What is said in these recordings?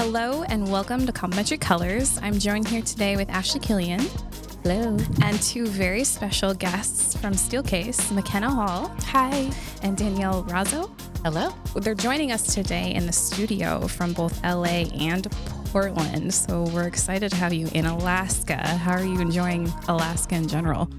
Hello and welcome to Complementary Colors. I'm joined here today with Ashley Killian. Hello. And two very special guests from Steelcase, McKenna Hall. Hi. And Danielle Razo. Hello. They're joining us today in the studio from both LA and Portland. So we're excited to have you in Alaska. How are you enjoying Alaska in general?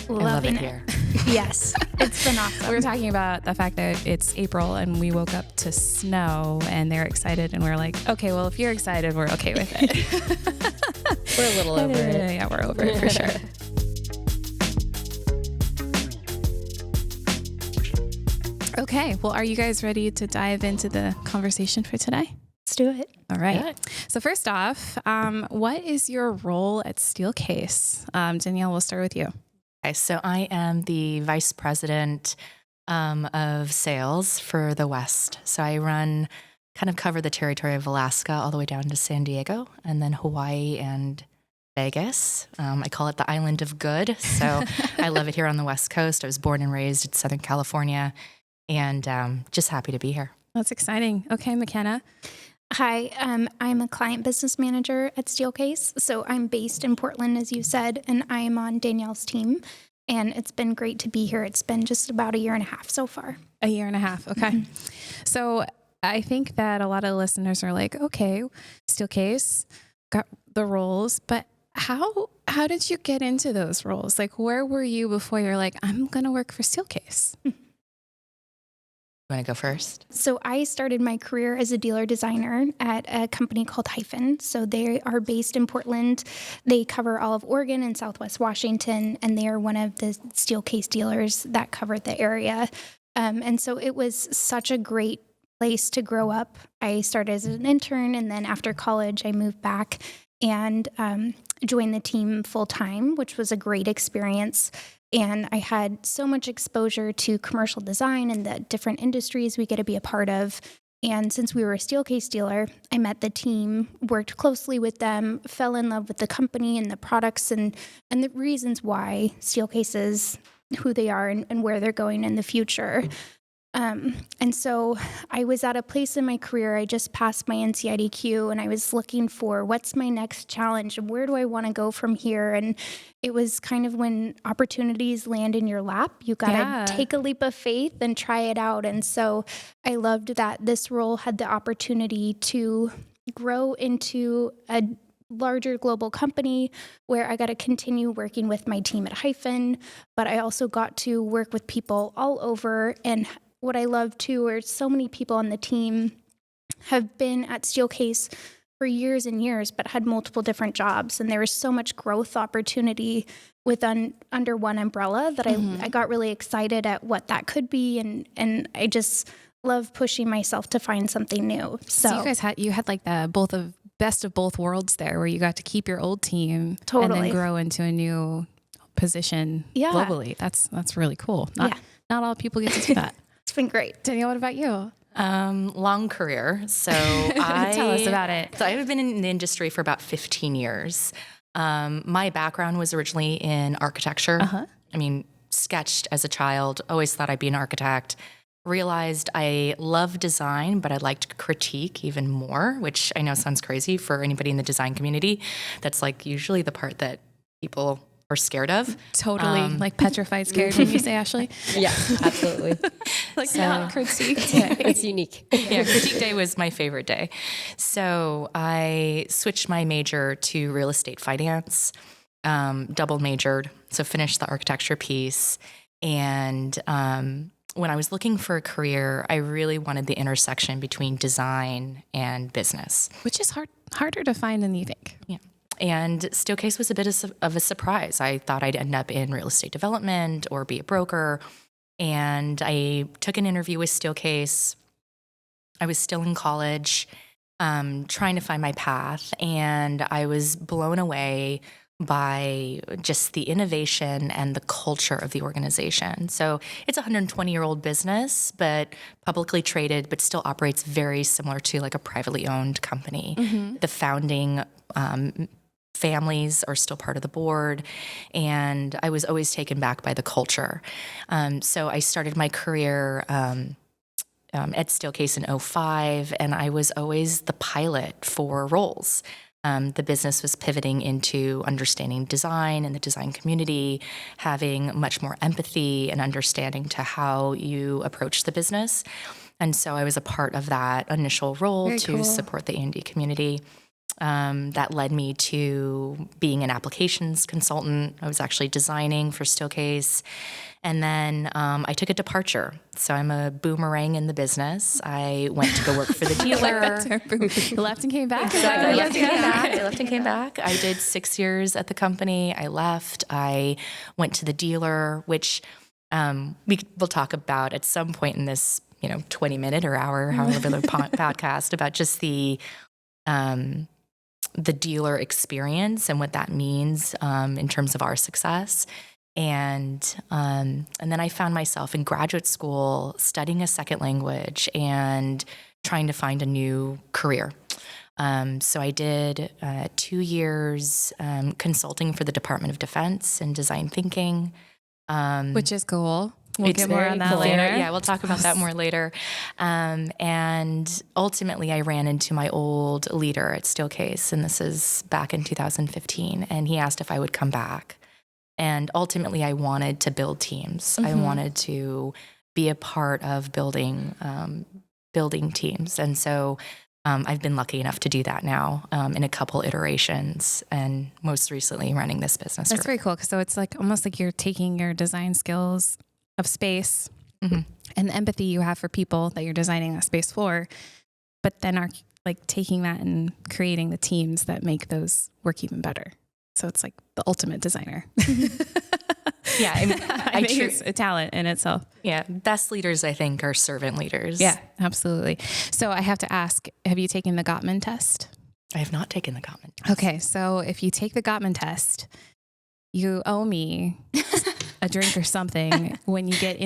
Loving it here. Yes, it's been awesome. We were talking about the fact that it's April and we woke up to snow and they're excited and we're like, okay, well, if you're excited, we're okay with it. We're a little over it. Yeah, we're over it for sure. Okay, well, are you guys ready to dive into the conversation for today? Let's do it. All right. Yeah. So first off, what is your role at Steelcase? Danielle, we'll start with you. Okay, so I am the vice president of sales for the West. So I kind of cover the territory of Alaska all the way down to San Diego and then Hawaii and Vegas. I call it the island of good. So I love it here on the West Coast. I was born and raised in Southern California and just happy to be here. That's exciting. Okay, McKenna. Hi, I'm a client business manager at Steelcase. So I'm based in Portland, as you said, and I'm on Danielle's team. And it's been great to be here. It's been just about a year and a half so far. A year and a half. Okay. Mm-hmm. So I think that a lot of listeners are like, okay, Steelcase got the roles, but how did you get into those roles? Like, where were you before you're like, I'm going to work for Steelcase? You want to go first? So I started my career as a dealer designer at a company called Hyphen. So they are based in Portland. They cover all of Oregon and Southwest Washington, and they are one of the Steelcase dealers that covered the area. And so it was such a great place to grow up. I started as an intern, and then after college, I moved back and joined the team full time, which was a great experience. And I had so much exposure to commercial design and the different industries we get to be a part of. And since we were a Steelcase dealer, I met the team, worked closely with them, fell in love with the company and the products and the reasons why Steelcase is who they are and where they're going in the future. And so I was at a place in my career, I just passed my NCIDQ, and I was looking for what's my next challenge and where do I want to go from here? And it was kind of when opportunities land in your lap, you got to take a leap of faith and try it out. And so I loved that this role had the opportunity to grow into a larger global company where I got to continue working with my team at Hyphen, but I also got to work with people all over. And what I love too are so many people on the team have been at Steelcase for years and years, but had multiple different jobs. And there was so much growth opportunity under one umbrella that I got really excited at what that could be. And I just love pushing myself to find something new. So you guys had like the best of both worlds there, where you got to keep your old team and then grow into a new position globally. That's really cool. Not all people get to do that. It's been great. Danielle, what about you? Long career. So tell us about it. So I've been in the industry for about 15 years. My background was originally in architecture. I mean, sketched as a child, always thought I'd be an architect. Realized I love design, but I liked critique even more, which I know sounds crazy for anybody in the design community. That's like usually the part that people are scared of. Totally, like petrified scared when you say Ashley. Yeah, absolutely. Not critique. It's unique. Yeah, critique day was my favorite day. So I switched my major to real estate finance, double majored, so finished the architecture piece. And when I was looking for a career, I really wanted the intersection between design and business. Which is harder to find than you think. Yeah. And Steelcase was a bit of a surprise. I thought I'd end up in real estate development or be a broker. And I took an interview with Steelcase. I was still in college, trying to find my path. And I was blown away by just the innovation and the culture of the organization. So it's a 120-year-old business, but publicly traded, but still operates very similar to like a privately owned company. The founding families are still part of the board, and I was always taken back by the culture. So I started my career at Steelcase in '05, and I was always the pilot for roles. The business was pivoting into understanding design and the design community, having much more empathy and understanding to how you approach the business. And so I was a part of that initial role Very to cool. support the A&D community. That led me to being an applications consultant. I was actually designing for Steelcase. And then I took a departure. So I'm a boomerang in the business. I went to go work for the dealer. You left and came back. Exactly. I left and came back. I did 6 years at the company. I left. I went to the dealer, which we'll talk about at some point in this, 20-minute or hour, however the podcast, about just the dealer experience and what that means in terms of our success. And then I found myself in graduate school studying a second language and trying to find a new career. So I did 2 years consulting for the Department of Defense and design thinking. Which is cool. We'll It's get more very on that cool. later. Yeah, we'll talk about that more later. And ultimately, I ran into my old leader at Steelcase, and this is back in 2015, and he asked if I would come back. And ultimately, I wanted to build teams. I wanted to be a part of building teams. And so I've been lucky enough to do that now in a couple iterations, and most recently running this business. That's very cool. So it's like almost like you're taking your design skills of space and the empathy you have for people that you're designing that space for, but then are like taking that and creating the teams that make those work even better. So it's like the ultimate designer. Yeah, I think it's a talent in itself. Yeah, best leaders, I think, are servant leaders. Yeah, absolutely. So I have to ask, have you taken the Gottman test? I have not taken the Gottman. Okay, so if you take the Gottman test, you owe me a drink or something when you get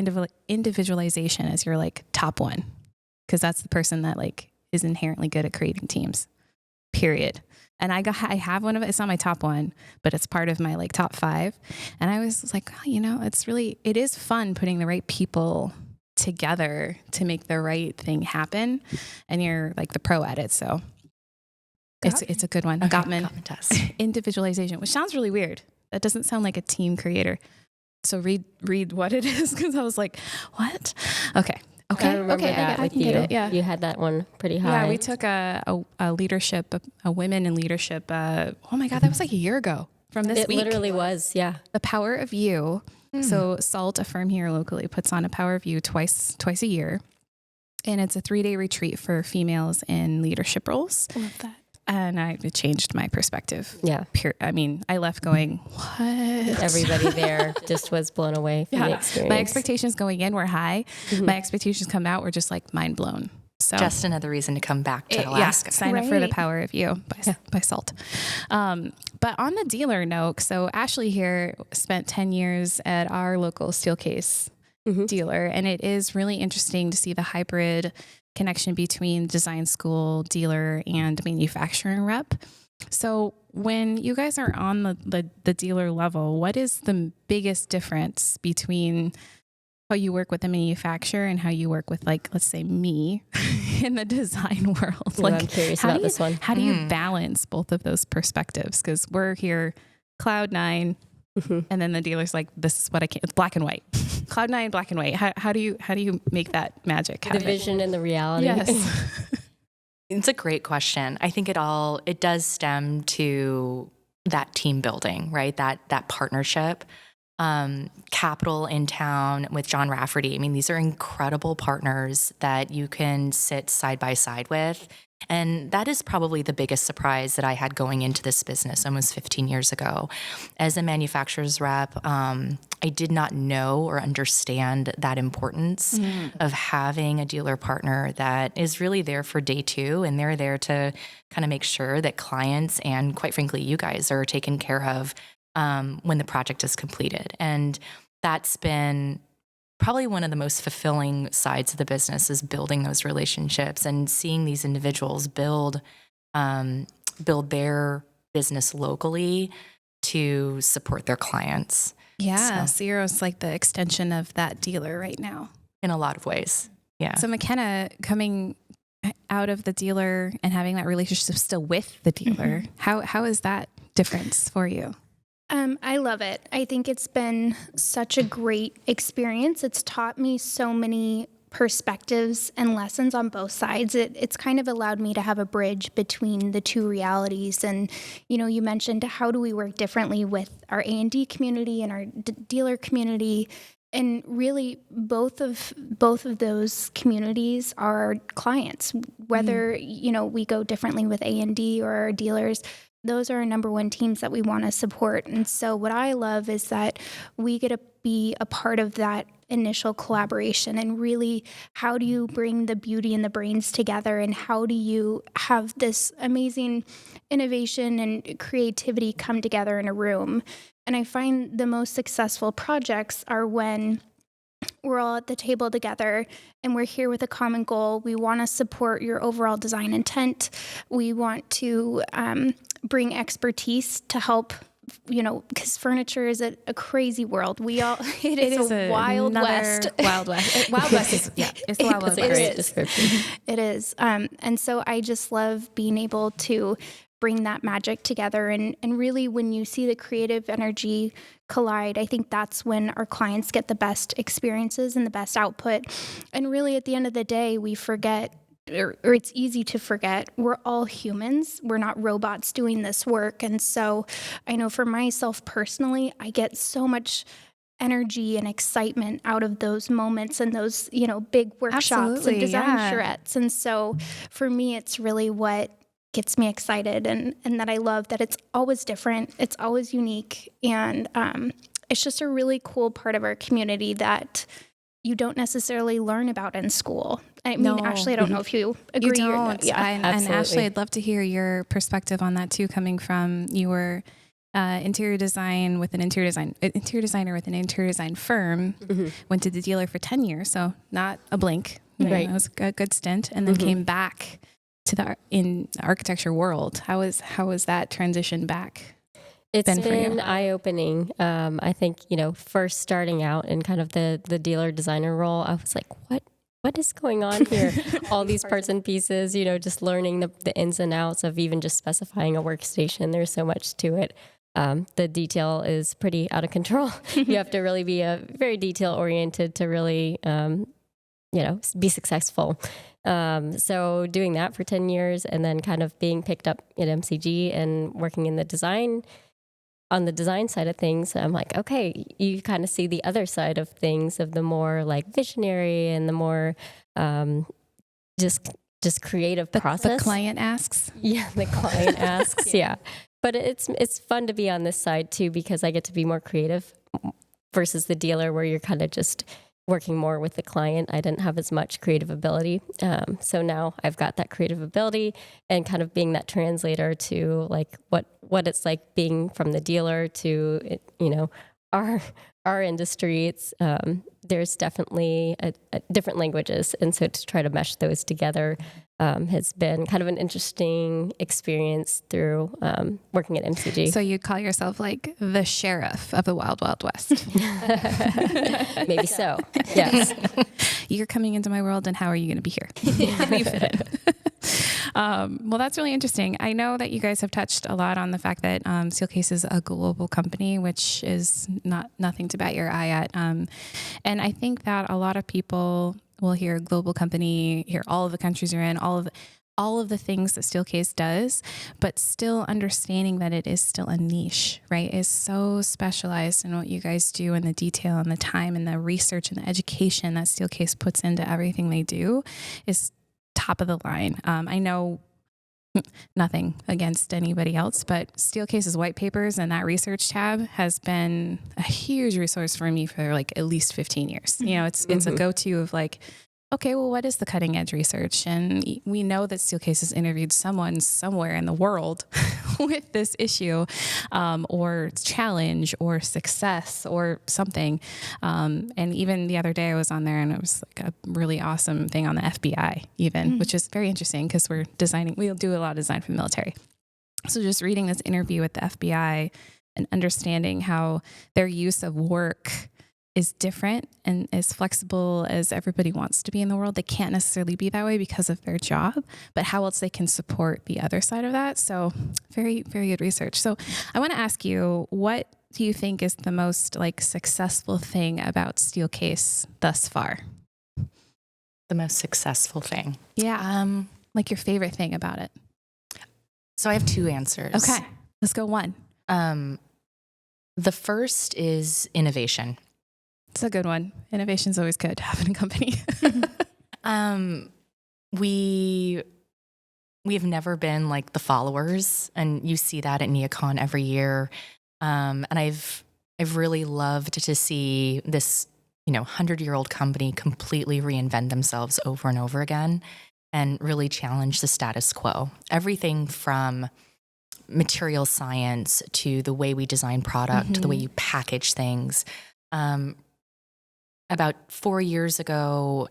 individualization as your like top one, because that's the person that like is inherently good at creating teams, period. And I have one of it. It's not my top one, but it's part of my like top 5. And I was like, oh, it is fun putting the right people together to make the right thing happen. And you're like the pro at it. So it's a good one. Okay, Gottman test. Individualization, which sounds really weird. That doesn't sound like a team creator. So read what it is. Cause I was like, what? Okay. I remember that I with can you. get it. Yeah. You had that one pretty high. Yeah, we took a leadership, a women in leadership. Oh my God, that was like a year ago from this week. It literally was, yeah. The Power of You. So SALT, a firm here locally, puts on a Power of You twice a year. And it's a 3-day retreat for females in leadership roles. I love that. And it changed my perspective. Yeah. I left going, what? Everybody there just was blown away from the experience. My expectations going in were high. My expectations come out were just like mind blown. So Just another reason to come back to Alaska. sign up for the Right. Power of You by SALT. But on the dealer note, so Ashley here spent 10 years at our local Steelcase dealer, and it is really interesting to see the hybrid connection between design school, dealer, and manufacturing rep. So when you guys are on the dealer level, what is the biggest difference between how you work with the manufacturer and how you work with, like, let's say me in the design world? Ooh, I'm curious about this one. How do you balance both of those perspectives? Because we're here, cloud 9, and then the dealer's like, this is what I can. It's black and white. Cloud 9, black and white. How do you make that magic happen? The vision and the reality. Yes. It's a great question. I think it does stem to that team building, right? That partnership. Capital in Town with John Rafferty. I mean, these are incredible partners that you can sit side by side with. And that is probably the biggest surprise that I had going into this business almost 15 years ago. As a manufacturer's rep, I did not know or understand that importance of having a dealer partner that is really there for day 2, and they're there to kind of make sure that clients and, quite frankly, you guys are taken care of when the project is completed. And that's been probably one of the most fulfilling sides of the business, is building those relationships and seeing these individuals build their business locally to support their clients. Yeah. So you're like the extension of that dealer right now. In a lot of ways. Yeah. So McKenna, coming out of the dealer and having that relationship still with the dealer, how is that difference for you? I love it. I think it's been such a great experience. It's taught me so many perspectives and lessons on both sides. It's kind of allowed me to have a bridge between the two realities. And, you mentioned how do we work differently with our A&D community and our dealer community. And really, both of those communities are clients. Whether we go differently with A&D or our dealers, those are our number one teams that we want to support. And so, what I love is that we get to be a part of that initial collaboration. And really, how do you bring the beauty and the brains together? And how do you have this amazing innovation and creativity come together in a room? And I find the most successful projects are when we're all at the table together and we're here with a common goal. We want to support your overall design intent. We want to bring expertise to help, because furniture is a crazy world. It is a wild west. Wild west. Wild west is, it's the wild west. That's a great description. It is. And so I just love being able to bring that magic together. And really, when you see the creative energy collide, I think that's when our clients get the best experiences and the best output. And really, at the end of the day, we forget, or it's easy to forget, we're all humans. We're not robots doing this work. And so I know for myself personally, I get so much energy and excitement out of those moments and those, big workshops and design charrettes. And so for me, it's really what gets me excited, and that I love that it's always different, it's always unique, and it's just a really cool part of our community that you don't necessarily learn about in school. I mean, Ashley, I don't know if you agree. You don't. Or not. Yeah, and Ashley, I'd love to hear your perspective on that too, coming from you were interior designer with an interior design firm, went to the dealer for 10 years, so not a blink. Right. It was a good stint, and then came back to in the architecture world. How is that transition back? It's been eye-opening. I think, first starting out in kind of the dealer designer role, I was like, what is going on here? All these parts and pieces, just learning the ins and outs of even just specifying a workstation. There's so much to it. The detail is pretty out of control. You have to really be very detail-oriented to really, be successful. So doing that for 10 years and then kind of being picked up at MCG and working in on the design side of things, I'm like, okay, you kind of see the other side of things, of the more like visionary and the more just creative process. The client asks. Yeah, the client asks. Yeah. But it's fun to be on this side too, because I get to be more creative versus the dealer where you're kind of just working more with the client. I didn't have as much creative ability. So now I've got that creative ability and kind of being that translator to like what it's like being from the dealer to, our industry. It's, there's definitely different languages. And so to try to mesh those together has been kind of an interesting experience through working at MCG. So you'd call yourself like the sheriff of the Wild Wild West. Maybe so. Yes. You're coming into my world, and how are you going to be here? How do you fit in? Well, that's really interesting. I know that you guys have touched a lot on the fact that Steelcase is a global company, which is nothing to bat your eye at. And I think that a lot of people will hear global company, hear all of the countries you're in, all of the things that Steelcase does, but still understanding that it is still a niche, right? Is so specialized in what you guys do, and the detail and the time and the research and the education that Steelcase puts into everything they do is top of the line. I know nothing against anybody else, but Steelcase's white papers and that research tab has been a huge resource for me for like at least 15 years. It's a go-to of like, okay, well, what is the cutting edge research? And we know that Steelcase has interviewed someone somewhere in the world with this issue, or challenge or success or something. And even the other day I was on there and it was like a really awesome thing on the FBI even, which is very interesting because we'll do a lot of design for the military. So just reading this interview with the FBI and understanding how their use of work is different and as flexible as everybody wants to be in the world. They can't necessarily be that way because of their job, but how else they can support the other side of that. So very, very good research. So I want to ask you, what do you think is the most like successful thing about Steelcase thus far? The most successful thing. Yeah. Like your favorite thing about it. So I have two answers. Okay. Let's go one. The first is innovation. It's a good one. Innovation's always good to have in a company. We have never been like the followers, and you see that at NeoCon every year. And I've really loved to see this, 100-year-old company completely reinvent themselves over and over again and really challenge the status quo. Everything from material science to the way we design product, to the way you package things. About 4 years ago,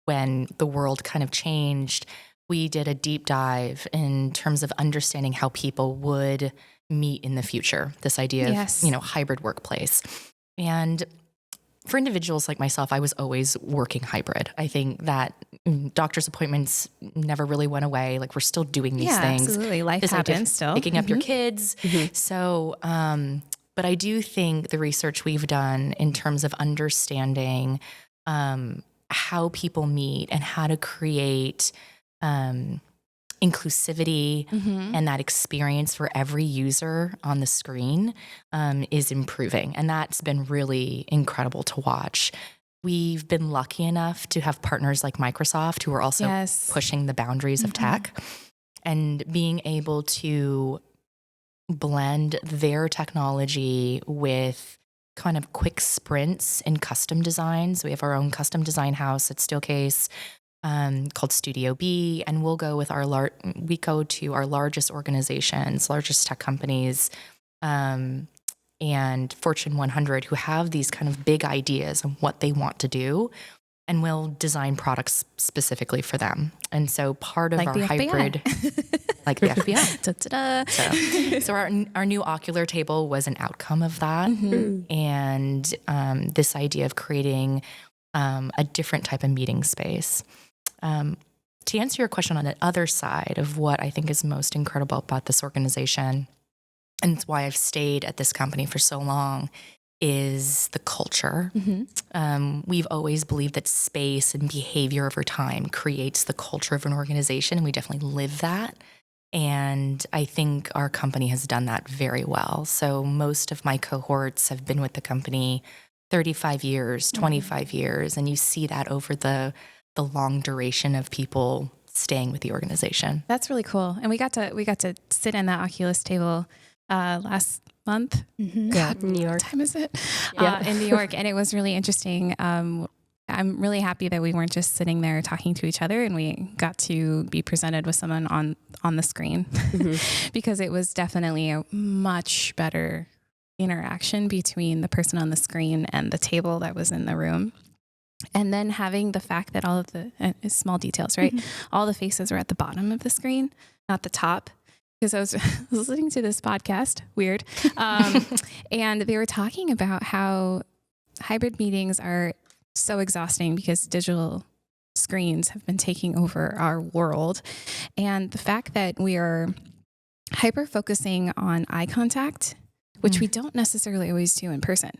when the world kind of changed, we did a deep dive in terms of understanding how people would meet in the future. This idea of, hybrid workplace. And for individuals like myself, I was always working hybrid. I think that doctor's appointments never really went away. Like, we're still doing these things. Absolutely. Life happens still. Picking up your kids. So, but I do think the research we've done in terms of understanding how people meet and how to create inclusivity and that experience for every user on the screen is improving. And that's been really incredible to watch. We've been lucky enough to have partners like Microsoft who are also pushing the boundaries of tech and being able to blend their technology with kind of quick sprints in custom design. So we have our own custom design house at Steelcase called Studio B, and we'll go with we go to our largest organizations, largest tech companies, and Fortune 100 who have these kind of big ideas on what they want to do, and we'll design products specifically for them. And so part of like our hybrid, like the FBI. Da-da-da. So our new ocular table was an outcome of that, and this idea of creating a different type of meeting space. To answer your question on the other side of what I think is most incredible about this organization, and it's why I've stayed at this company for so long, is the culture. We've always believed that space and behavior over time creates the culture of an organization, and we definitely live that. And I think our company has done that very well. So most of my cohorts have been with the company 35 years, 25 years, and you see that over the long duration of people staying with the organization. That's really cool. And we got to sit in that Oculus table last month. God, New York. What time is it? Yeah. In New York. And it was really interesting. I'm really happy that we weren't just sitting there talking to each other, and we got to be presented with someone on the screen because it was definitely a much better interaction between the person on the screen and the table that was in the room. And then having the fact that all of the small details, right? All the faces are at the bottom of the screen, not the top. Because I was listening to this podcast, weird, and they were talking about how hybrid meetings are so exhausting because digital screens have been taking over our world. And the fact that we are hyper-focusing on eye contact, which we don't necessarily always do in person.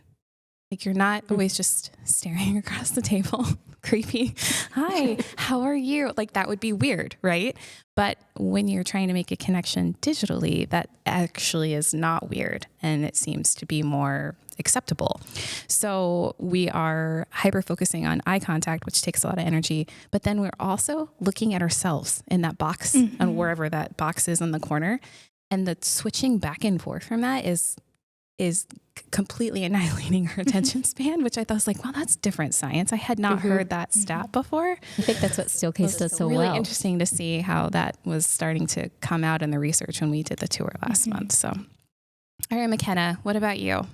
Like, you're not always just staring across the table, creepy. Hi, how are you? Like, that would be weird, right? But when you're trying to make a connection digitally, that actually is not weird, and it seems to be more acceptable. So we are hyper-focusing on eye contact, which takes a lot of energy, but then we're also looking at ourselves in that box and wherever that box is in the corner. And the switching back and forth from that is completely annihilating our attention span, which I thought was like, wow, that's different science. I had not heard that stat before. I think that's what Steelcase does so really well. Interesting to see how that was starting to come out in the research when we did the tour last month. So, all right, McKenna, what about you?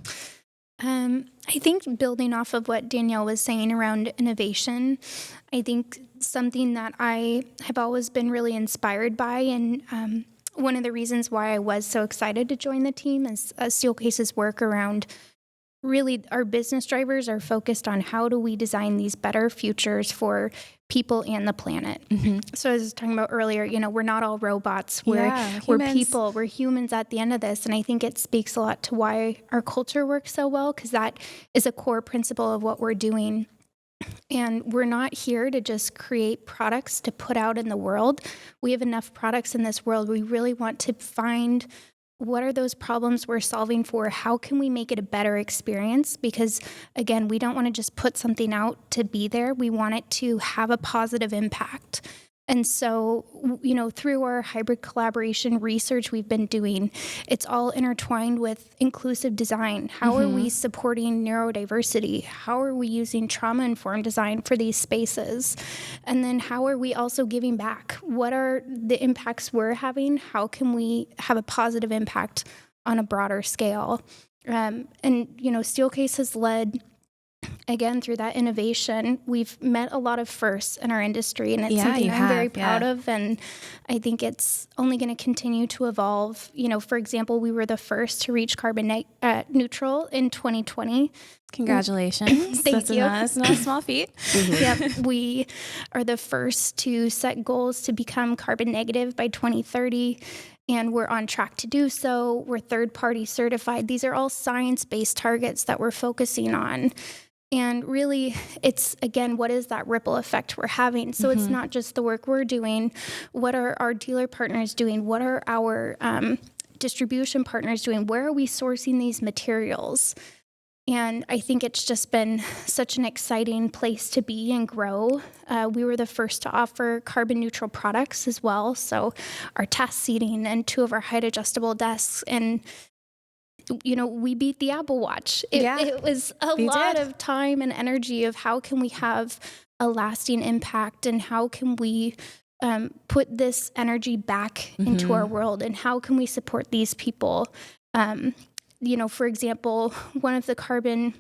I think building off of what Danielle was saying around innovation, I think something that I have always been really inspired by, and one of the reasons why I was so excited to join the team is Steelcase's work around really our business drivers are focused on how do we design these better futures for people and the planet. So as I was talking about earlier, we're not all robots. We're people. We're humans at the end of this. And I think it speaks a lot to why our culture works so well, because that is a core principle of what we're doing. And we're not here to just create products to put out in the world. We have enough products in this world. We really want to find what are those problems we're solving for? How can we make it a better experience? Because again, we don't want to just put something out to be there. We want it to have a positive impact. And so, through our hybrid collaboration research we've been doing, it's all intertwined with inclusive design. How are we supporting neurodiversity? How are we using trauma-informed design for these spaces? And then how are we also giving back? What are the impacts we're having? How can we have a positive impact on a broader scale? And Steelcase has led, again, through that innovation. We've met a lot of firsts in our industry, and it's something I'm very proud of, and I think it's only going to continue to evolve. For example, we were the first to reach carbon neutral in 2020. Congratulations. Thank you. That's not a small feat. Yep. We are the first to set goals to become carbon negative by 2030. And we're on track to do so. We're third-party certified. These are all science-based targets that we're focusing on. And really, it's, again, what is that ripple effect we're having? So it's not just the work we're doing. What are our dealer partners doing? What are our distribution partners doing? Where are we sourcing these materials? And I think it's just been such an exciting place to be and grow. We were the first to offer carbon neutral products as well. So our test seating and 2 of our height adjustable desks. And we beat the Apple Watch. It was a lot of time and energy of how can we have a lasting impact, and how can we put this energy back into our world, and how can we support these people. For example, one of the carbon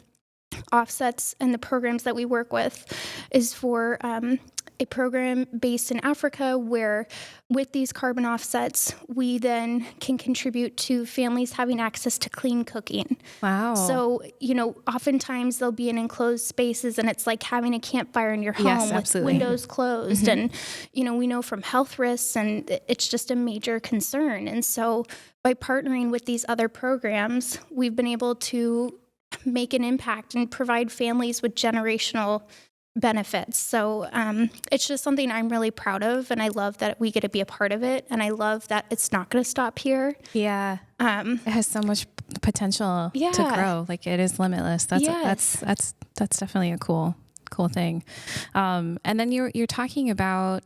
offsets and the programs that we work with is for a program based in Africa, where with these carbon offsets, we then can contribute to families having access to clean cooking. Wow. So, oftentimes they'll be in enclosed spaces, and it's like having a campfire in your home with windows closed. And, we know from health risks, and it's just a major concern. And so by partnering with these other programs, we've been able to make an impact and provide families with generational benefits. So it's just something I'm really proud of, and I love that we get to be a part of it, and I love that it's not going to stop here. Yeah. It has so much potential to grow. Like, it is limitless. That's definitely a cool thing. And then you're talking about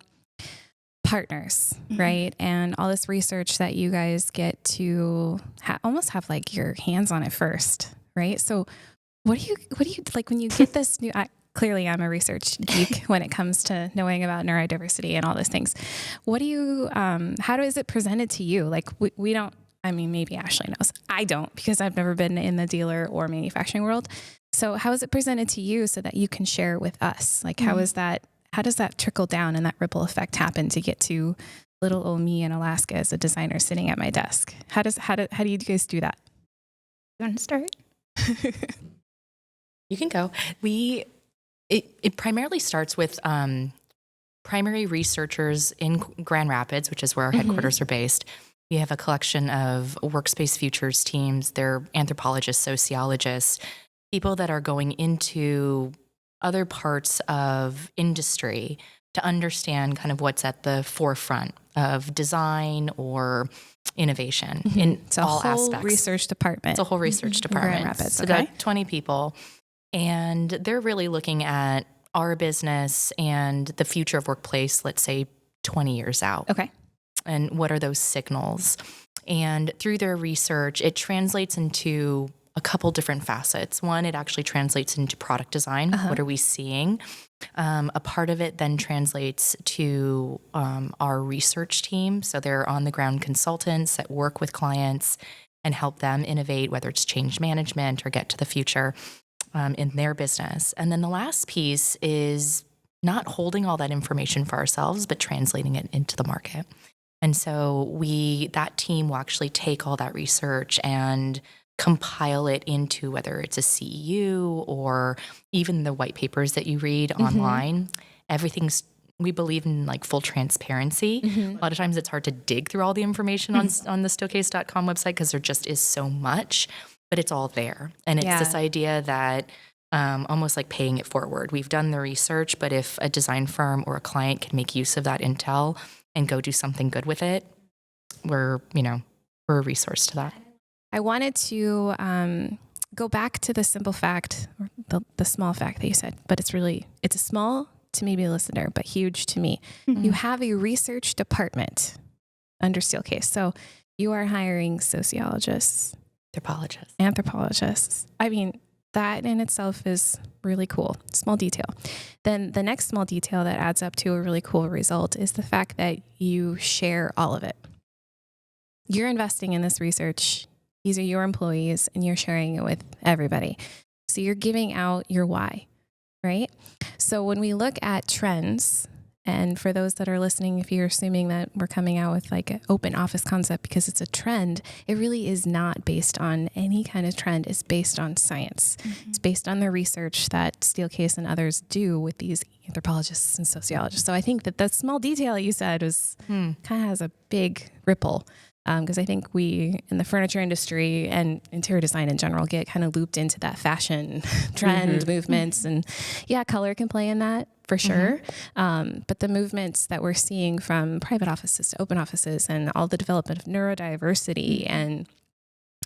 partners, right? And all this research that you guys get to almost have like your hands on it first, right? So what do you like when you get this new, clearly I'm a research geek when it comes to knowing about neurodiversity and all those things. What do you, how is it presented to you? Like we don't, maybe Ashley knows. I don't, because I've never been in the dealer or manufacturing world. So how is it presented to you so that you can share with us? Like, how does that trickle down and that ripple effect happen to get to little old me in Alaska as a designer sitting at my desk? How do you guys do that? You want to start? You can go. It primarily starts with primary researchers in Grand Rapids, which is where our headquarters are based. We have a collection of workspace futures teams. They're anthropologists, sociologists, people that are going into other parts of industry to understand kind of what's at the forefront of design or innovation in all aspects. Research department. It's a whole research department. Grand Rapids, okay. About 20 people. And they're really looking at our business and the future of workplace, let's say 20 years out. Okay. And what are those signals? And through their research, it translates into a couple different facets. One, it actually translates into product design. What are we seeing? A part of it then translates to our research team. So they're on-the-ground consultants that work with clients and help them innovate, whether it's change management or get to the future in their business. And then the last piece is not holding all that information for ourselves, but translating it into the market. And so that team will actually take all that research and compile it into whether it's a CEU or even the white papers that you read online. We believe in like full transparency. A lot of times it's hard to dig through all the information on the steelcase.com website because there just is so much, but it's all there. And it's this idea that almost like paying it forward. We've done the research, but if a design firm or a client can make use of that intel and go do something good with it, we're a resource to that. I wanted to go back to the simple fact, or the small fact that you said, but it's a small to maybe a listener, but huge to me. You have a research department under Steelcase. So you are hiring sociologists, anthropologists. I mean, that in itself is really cool. Small detail. Then the next small detail that adds up to a really cool result is the fact that you share all of it. You're investing in this research. These are your employees and you're sharing it with everybody. So you're giving out your why, right? So when we look at trends, and for those that are listening, if you're assuming that we're coming out with like an open office concept because it's a trend, it really is not based on any kind of trend. It's based on science. It's based on the research that Steelcase and others do with these anthropologists and sociologists. So I think that small detail you said was kind of has a big ripple. Because I think we in the furniture industry and interior design in general get kind of looped into that fashion trend movements. And color can play in that for sure. But the movements that we're seeing from private offices to open offices and all the development of neurodiversity and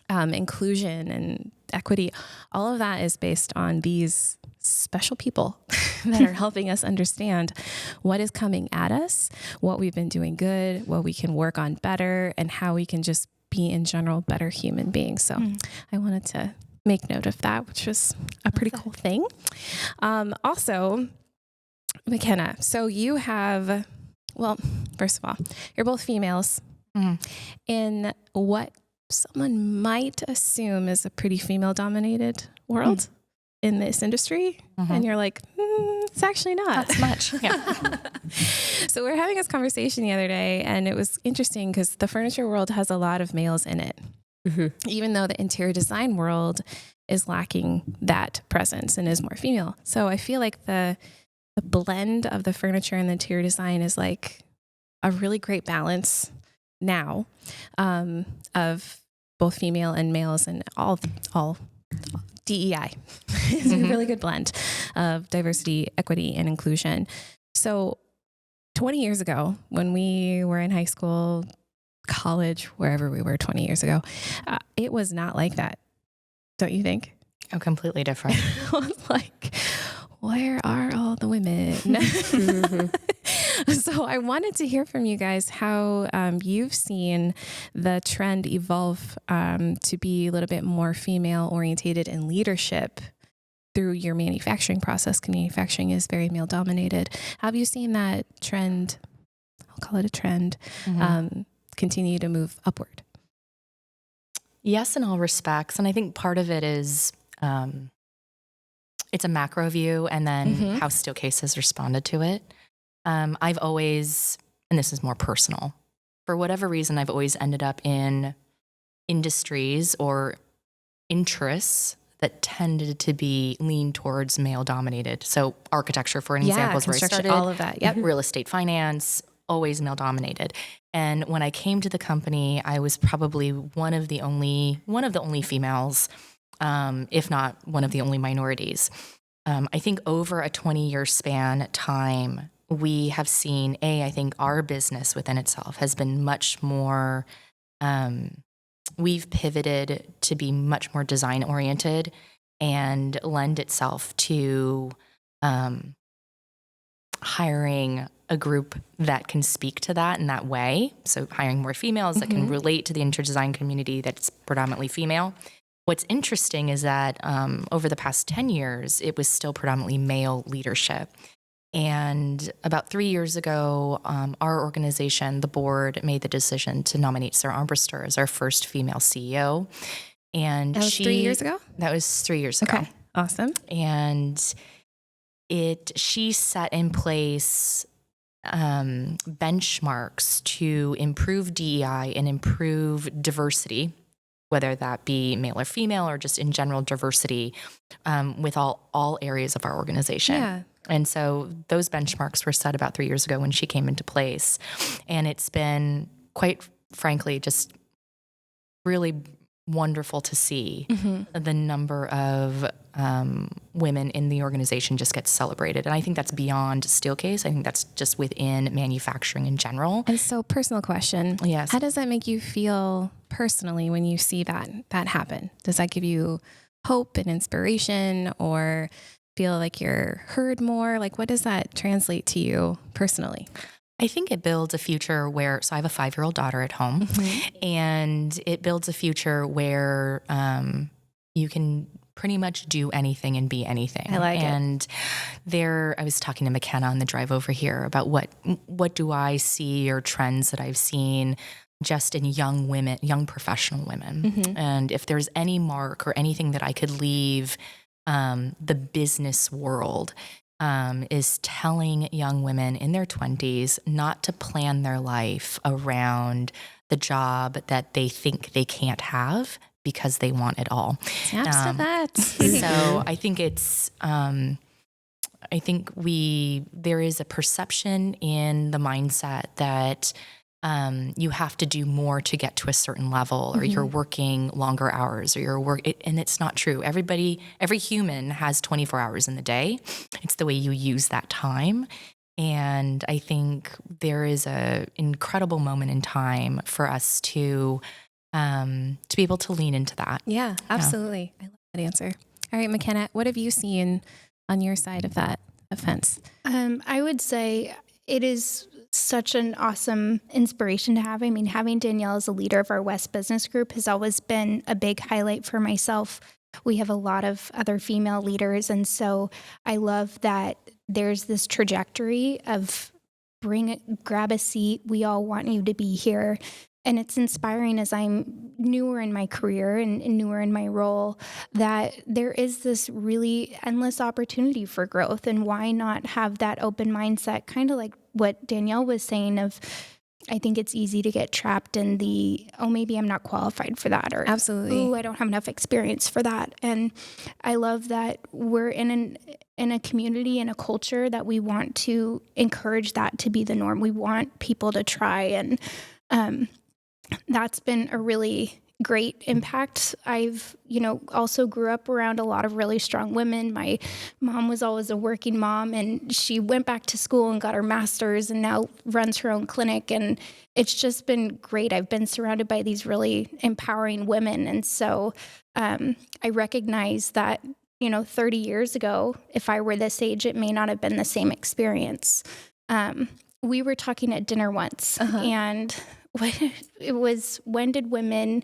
inclusion and equity, all of that is based on these special people that are helping us understand what is coming at us, what we've been doing good, what we can work on better, and how we can just be in general better human beings. So I wanted to make note of that, which was a pretty cool thing. Also, McKenna, so you have, well, first of all, you're both females in what someone might assume is a pretty female-dominated world in this industry. And you're like, it's actually not. Not much. So we were having this conversation the other day, and it was interesting because the furniture world has a lot of males in it, even though the interior design world is lacking that presence and is more female. So I feel like the blend of the furniture and the interior design is like a really great balance now of both female and males and all DEI. It's a really good blend of diversity, equity, and inclusion. So 20 years ago, when we were in high school, college, wherever we were 20 years ago, it was not like that. Don't you think? Oh, completely different. I was like, where are all the women? So I wanted to hear from you guys how you've seen the trend evolve to be a little bit more female orientated in leadership through your manufacturing process. Manufacturing is very male dominated. Have you seen that trend, I'll call it a trend, continue to move upward? Yes, in all respects. And I think part of it is it's a macro view and then how Steelcase has responded to it. I've always, and this is more personal, for whatever reason, I've always ended up in industries or interests that tended to be lean towards male dominated. So architecture, for an example, is where I started. All of that. Yep. Real estate finance, always male dominated. And when I came to the company, I was probably one of the only females, if not one of the only minorities. I think over a 20-year span time, we have seen, I think our business within itself has been much more, we've pivoted to be much more design oriented and lend itself to hiring a group that can speak to that in that way. So hiring more females that can relate to the interior design community that's predominantly female. What's interesting is that over the past 10 years, it was still predominantly male leadership. And about 3 years ago, our organization, the board, made the decision to nominate Sarah Armbruster as our first female CEO. And that was 3 years ago? That was 3 years ago. Okay, awesome. And she set in place benchmarks to improve DEI and improve diversity whether that be male or female or just in general diversity with all areas of our organization. Yeah. And so those benchmarks were set about 3 years ago when she came into place. And it's been, quite frankly, just really wonderful to see the number of women in the organization just get celebrated. And I think that's beyond Steelcase. I think that's just within manufacturing in general. And so, personal question. Yes. How does that make you feel personally when you see that happen? Does that give you hope and inspiration, or feel like you're heard more? Like, what does that translate to you personally? I think it builds a future where, so I have a 5-year-old daughter at home, and it builds a future where you can pretty much do anything and be anything. I like it. And I was talking to McKenna on the drive over here about what do I see, or trends that I've seen just in young women, young professional women. And if there's any mark or anything that I could leave the business world, is telling young women in their 20s not to plan their life around the job that they think they can't have because they want it all. Snaps to that. So I think there is a perception in the mindset that you have to do more to get to a certain level, or you're working longer hours, or and it's not true. Every human has 24 hours in the day. It's the way you use that time. And I think there is a incredible moment in time for us to be able to lean into that. Yeah, absolutely. I love that answer. All right, McKenna, what have you seen on your side of that fence? I would say it is such an awesome inspiration to have. I mean, having Danielle as a leader of our West Business Group has always been a big highlight for myself. We have a lot of other female leaders, and so I love that there's this trajectory of grab a seat. We all want you to be here. And it's inspiring as I'm newer in my career and newer in my role that there is this really endless opportunity for growth. And why not have that open mindset, kind of like what Danielle was saying of, I think it's easy to get trapped in maybe I'm not qualified for that, or Absolutely. I don't have enough experience for that. And I love that we're in a community and a culture that we want to encourage that to be the norm. We want people to try, and that's been a really great impact. I've, also grew up around a lot of really strong women. My mom was always a working mom, and she went back to school and got her master's and now runs her own clinic. And it's just been great. I've been surrounded by these really empowering women. And so I recognize that, 30 years ago, if I were this age, it may not have been the same experience. We were talking at dinner once, and it was, when did women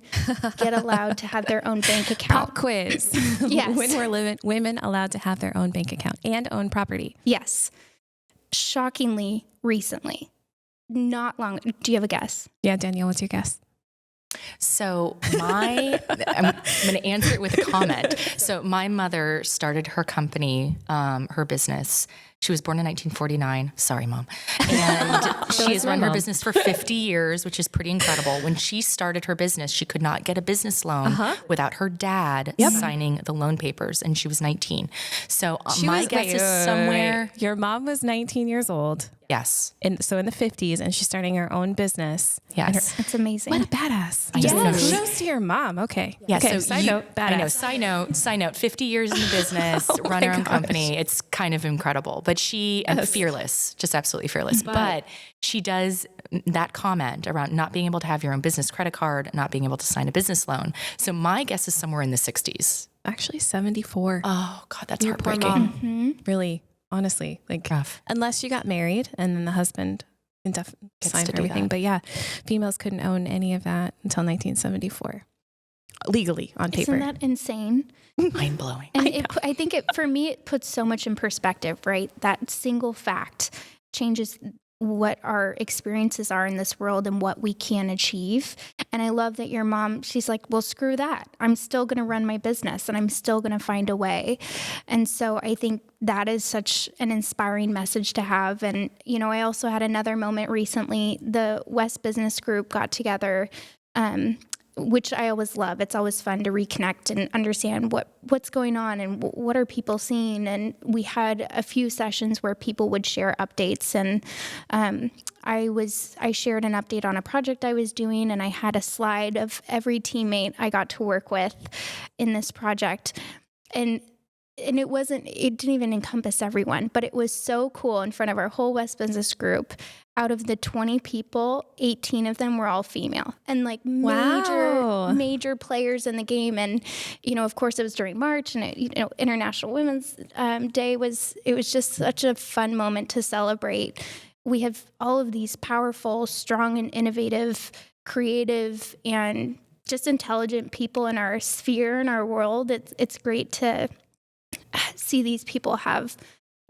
get allowed to have their own bank account? Pop quiz. Yes. When were women allowed to have their own bank account and own property? Yes. Shockingly, recently. Not long. Do you have a guess? Yeah, Danielle, what's your guess? So I'm going to answer it with a comment. So my mother started her company, her business. She was born in 1949. Sorry, Mom. And she has run her business for 50 years, which is pretty incredible. When she started her business, she could not get a business loan without her dad signing the loan papers, and she was 19. So my guess is somewhere. Your mom was 19 years old. Yes. So in the 50s, and she's starting her own business. Yes. That's amazing. What a badass. I just know Kudos to your mom. Okay. Yeah. Okay. So Side note, badass. I know. Side note, 50 years in the business, run her own company. It's kind of incredible. But and fearless, just absolutely fearless. But she does that comment around not being able to have your own business credit card, not being able to sign a business loan. So my guess is somewhere in the 60s. Actually, 74. Oh, God, that's Your poor heartbreaking. mom. Mm-hmm. Really, honestly. Like, rough. Unless you got married and then the husband signed for everything. But yeah, females couldn't own any of that until 1974. Legally, on paper. Isn't that insane? Mind blowing. And I think for me, it puts so much in perspective, right? That single fact changes what our experiences are in this world and what we can achieve. And I love that your mom, she's like, well, screw that. I'm still going to run my business and I'm still going to find a way. And so I think that is such an inspiring message to have. And, I also had another moment recently. The West Business Group got together which I always love. It's always fun to reconnect and understand what's going on and what are people seeing. And we had a few sessions where people would share updates, and I shared an update on a project I was doing, and I had a slide of every teammate I got to work with in this project. And it didn't even encompass everyone, but it was so cool in front of our whole West Business group. Out of the 20 people, 18 of them were all female, and like major players in the game. And, of course it was during March, and International Women's Day it was just such a fun moment to celebrate. We have all of these powerful, strong and innovative, creative, and just intelligent people in our sphere, in our world. It's great to see these people have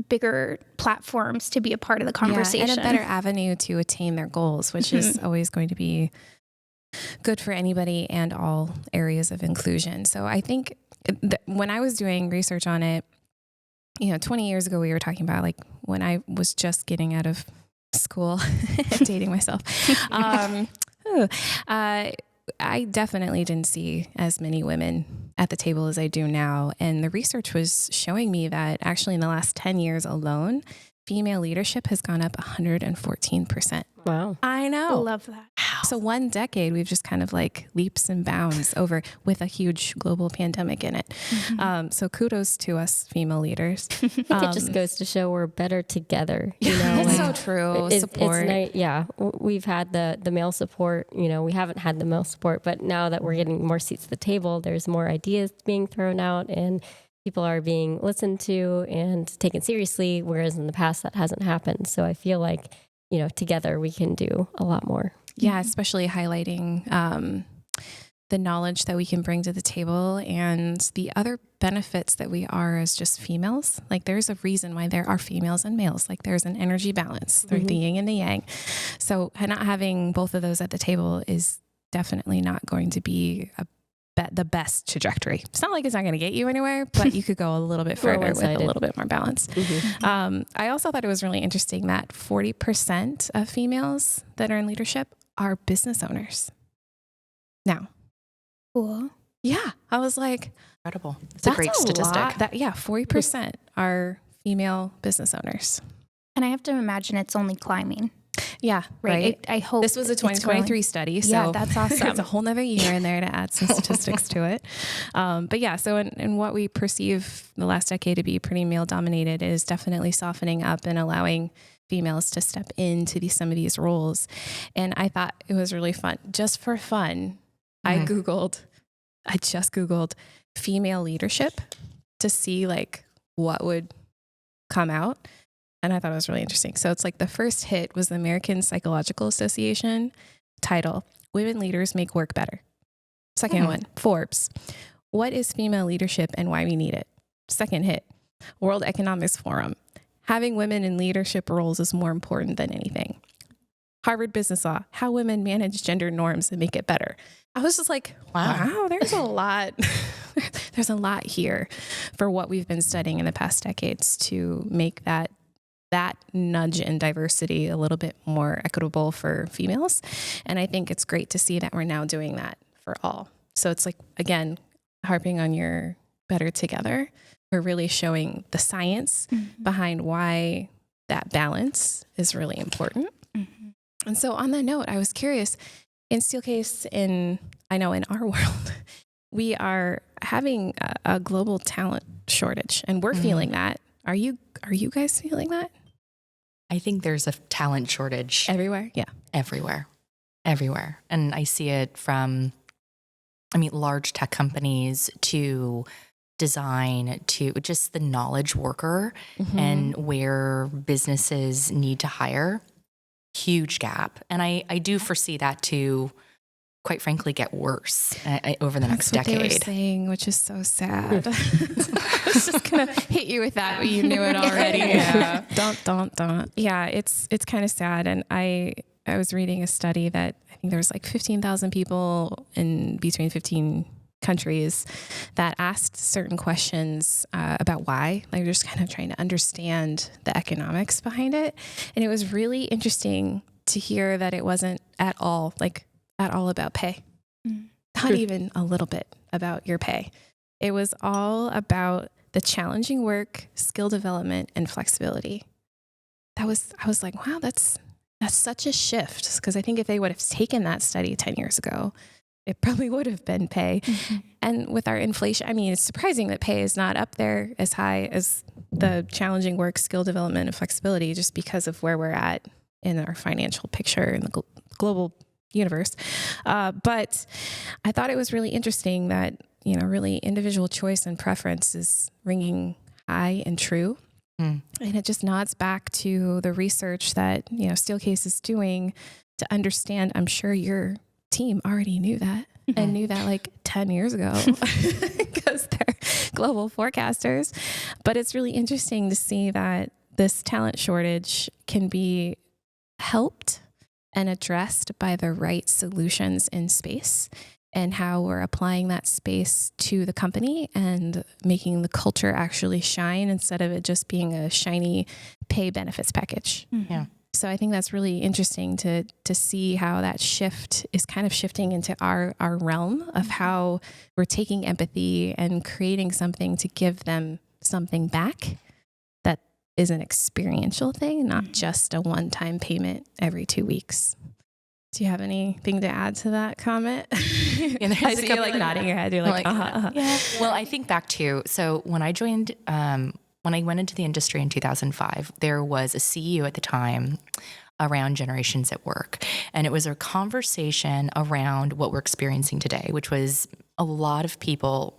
bigger platforms to be a part of the conversation. And a better avenue to attain their goals, which is always going to be good for anybody and all areas of inclusion. So I think when I was doing research on it, 20 years ago, we were talking about like when I was just getting out of school, dating myself. I definitely didn't see as many women at the table as I do now. And the research was showing me that actually in the last 10 years alone, female leadership has gone up 114%. Wow. I know. I love that. So one decade, we've just kind of like leaps and bounds over with a huge global pandemic in it. So kudos to us female leaders. I think it just goes to show we're better together. It's so true. Support. We've had the male support. We haven't had the male support, but now that we're getting more seats at the table, there's more ideas being thrown out, and people are being listened to and taken seriously, whereas in the past that hasn't happened. So I feel like, together we can do a lot more. Yeah, especially highlighting the knowledge that we can bring to the table and the other benefits that we are as just females. Like there's a reason why there are females and males. Like there's an energy balance, the yin and the yang. So not having both of those at the table is definitely not going to be the best trajectory. It's not like it's not going to get you anywhere, but you could go a little bit further with a little bit more balance. I also thought it was really interesting that 40% of females that are in leadership are business owners now. Cool. Yeah. I was like, incredible. It's a great statistic. 40% are female business owners. And I have to imagine it's only climbing. Yeah. Right. I hope this was a 2023 study. So yeah, that's awesome. There's a whole nother year in there to add some statistics to it. But yeah, so in what we perceive the last decade to be pretty male dominated is definitely softening up and allowing females to step into some of these roles. And I thought it was really fun. Just for fun, I just Googled female leadership to see like what would come out. And I thought it was really interesting. So it's like the first hit was the American Psychological Association title, Women Leaders Make Work Better. Second one, Forbes, What is Female Leadership and Why We Need It? Second hit, World Economics Forum, Having Women in Leadership Roles is More Important Than Anything. Harvard Business Law, How Women Manage Gender Norms and Make It Better. I was just like, wow, there's a lot. There's a lot here for what we've been studying in the past decades to make that nudge in diversity a little bit more equitable for females. And I think it's great to see that we're now doing that for all. So it's like, again, harping on your better together. We're really showing the science behind why that balance is really important. And so on that note, I was curious, in Steelcase, I know in our world, we are having a global talent shortage, and we're feeling that. Are you guys feeling that? I think there's a talent shortage everywhere. Yeah. Everywhere. And I see it from, large tech companies to design to just the knowledge worker and where businesses need to hire. Huge gap. And I do foresee that to, quite frankly, get worse over the next decade. That's what they were saying, which is so sad. I was just gonna hit you with that, but you knew it already. Yeah. Don't. Yeah, it's kind of sad. And I was reading a study that I think there was like 15,000 people in between 15 countries that asked certain questions about why. Like, they're just kind of trying to understand the economics behind it. And it was really interesting to hear that it wasn't at all about pay. not even a little bit about your pay. It was all about the challenging work, skill development, and flexibility. I was like, wow, that's such a shift. Because I think if they would have taken that study 10 years ago, it probably would have been pay. Mm-hmm. And with our inflation, I mean, it's surprising that pay is not up there as high as the challenging work, skill development, and flexibility, just because of where we're at in our financial picture in the global universe. But I thought it was really interesting that, really individual choice and preference is ringing high and true. And it just nods back to the research that, Steelcase is doing to understand. I'm sure your team already knew that and knew that like 10 years ago because they're global forecasters. But it's really interesting to see that this talent shortage can be helped and addressed by the right solutions in space, and how we're applying that space to the company and making the culture actually shine instead of it just being a shiny pay benefits package. Yeah. So I think that's really interesting to see how that shift is kind of shifting into our realm of how we're taking empathy and creating something to give them something back that is an experiential thing, not just a one-time payment every 2 weeks. Do you have anything to add to that comment? Yeah, I see you like nodding your head. You're like, Yeah. Well, I think back to, so when I joined, when I went into the industry in 2005, there was a CEO at the time around generations at work. And it was a conversation around what we're experiencing today, which was a lot of people,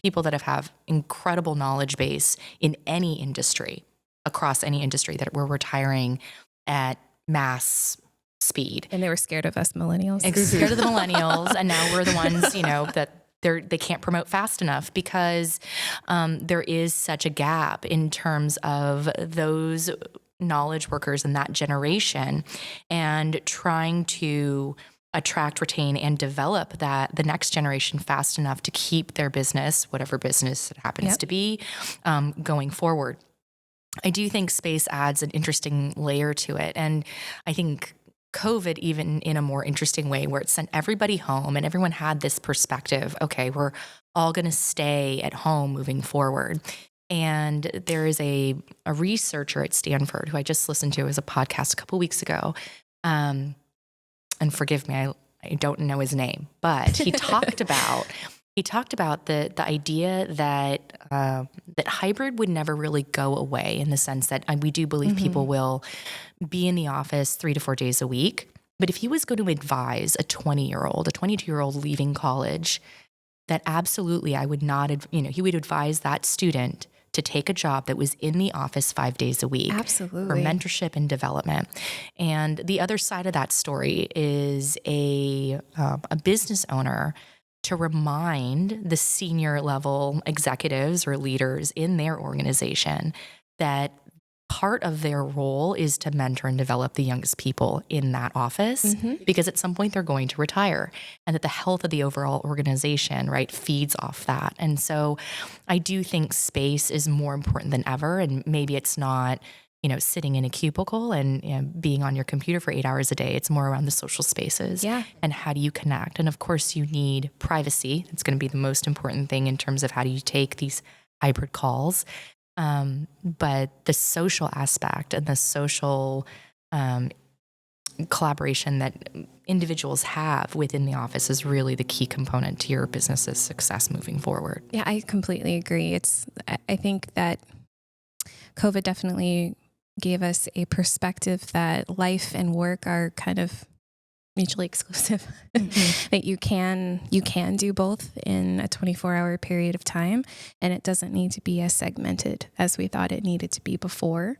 people that have incredible knowledge base in any industry, across any industry, that were retiring at mass speed. And they were scared of us millennials. Scared of the millennials. And now we're the ones, that they can't promote fast enough because there is such a gap in terms of those knowledge workers in that generation, and trying to attract, retain, and develop the next generation fast enough to keep their business, whatever business it happens to be, going forward. I do think space adds an interesting layer to it. And I think COVID, even in a more interesting way, where it sent everybody home and everyone had this perspective, okay, we're all going to stay at home moving forward. And there is a researcher at Stanford who I just listened to as a podcast a couple weeks ago. And forgive me, I don't know his name, but he talked about the idea that that hybrid would never really go away, in the sense that we do believe people will be in the office 3 to 4 days a week. But if he was going to advise a 20-year-old, a 22-year-old leaving college, that absolutely I would not, he would advise that student to take a job that was in the office 5 days a week. Absolutely. For mentorship and development. And the other side of that story is a business owner to remind the senior level executives or leaders in their organization that part of their role is to mentor and develop the youngest people in that office, because at some point they're going to retire, and that the health of the overall organization, right, feeds off that. And so I do think space is more important than ever. And maybe it's not, sitting in a cubicle and being on your computer for 8 hours a day. It's more around the social spaces. Yeah. And how do you connect? And of course you need privacy. It's going to be the most important thing in terms of how do you take these hybrid calls. But the social aspect and the social collaboration that individuals have within the office is really the key component to your business's success moving forward. Yeah, I completely agree. I think that COVID definitely gave us a perspective that life and work are kind of mutually exclusive, that you can do both in a 24-hour period of time, and it doesn't need to be as segmented as we thought it needed to be before.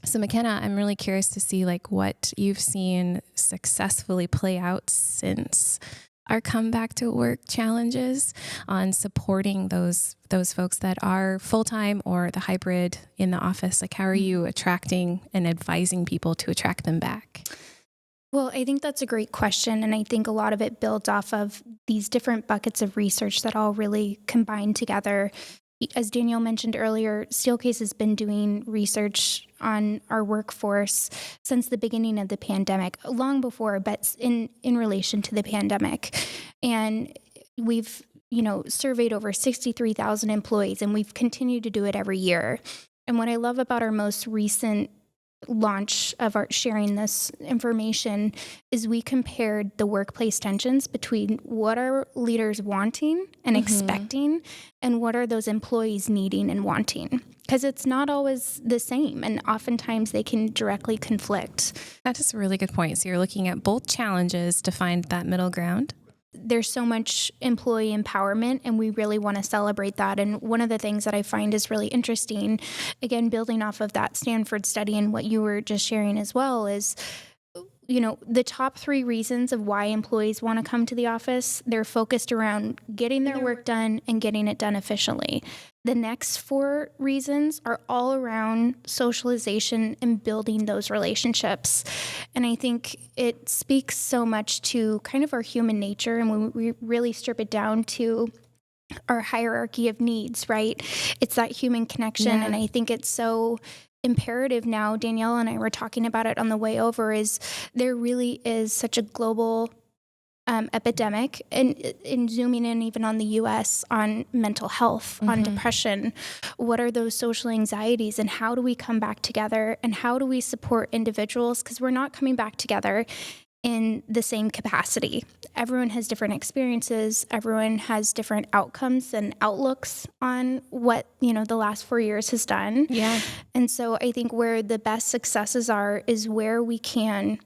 So McKenna, I'm really curious to see what you've seen successfully play out since our comeback to work challenges on supporting those folks that are full-time or the hybrid in the office. How are you attracting and advising people to attract them back? Well, I think that's a great question. And I think a lot of it builds off of these different buckets of research that all really combine together. as Danielle mentioned earlier, Steelcase has been doing research on our workforce since the beginning of the pandemic, long before, but in relation to the pandemic. And we've, surveyed over 63,000 employees, and we've continued to do it every year. And what I love about our most recent launch of our sharing this information is we compared the workplace tensions between what are leaders wanting and expecting and what are those employees needing and wanting, because it's not always the same, and oftentimes they can directly conflict. That is a really good point. So you're looking at both challenges to find that middle ground. There's so much employee empowerment, and we really want to celebrate that. And one of the things that I find is really interesting, again, building off of that Stanford study and what you were just sharing as well, is the top 3 reasons of why employees want to come to the office, they're focused around getting their work done and getting it done efficiently. The next 4 reasons are all around socialization and building those relationships. And I think it speaks so much to kind of our human nature, and when we really strip it down to our hierarchy of needs, right? It's that human connection. Yeah. And I think it's so imperative now. Danielle and I were talking about it on the way over, is there really is such a global epidemic, and in zooming in even on the US, on mental health, on depression. What are those social anxieties, and how do we come back together, and how do we support individuals? Because we're not coming back together in the same capacity. Everyone has different experiences. Everyone has different outcomes and outlooks on what, the last 4 years has done. Yeah. And so I think where the best successes are is where we can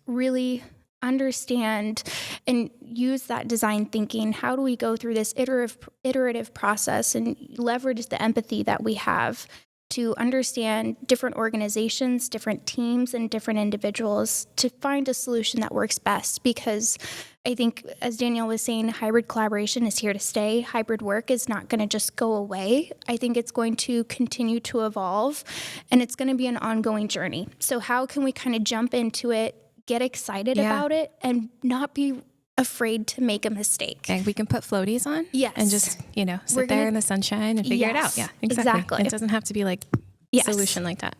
really understand and use that design thinking. How do we go through this iterative process and leverage the empathy that we have to understand different organizations, different teams, and different individuals to find a solution that works best? Because I think, as Danielle was saying, hybrid collaboration is here to stay. Hybrid work is not going to just go away. I think it's going to continue to evolve, and it's going to be an ongoing journey. So how can we kind of jump into it, get excited about it, and not be afraid to make a mistake? Okay, we can put floaties on. Yes. And just, sit there in the sunshine and figure it out. Yeah, exactly. It doesn't have to be like a solution like that.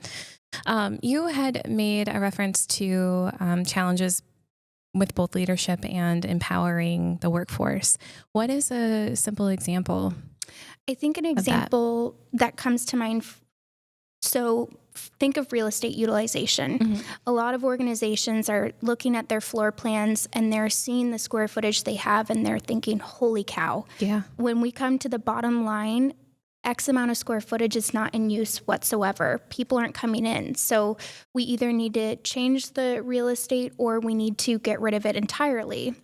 You had made a reference to challenges with both leadership and empowering the workforce. What is a simple example? I think an example that comes to mind, so think of real estate utilization. A lot of organizations are looking at their floor plans and they're seeing the square footage they have and they're thinking, holy cow. Yeah. When we come to the bottom line, X amount of square footage is not in use whatsoever. People aren't coming in. So we either need to change the real estate or we need to get rid of it entirely.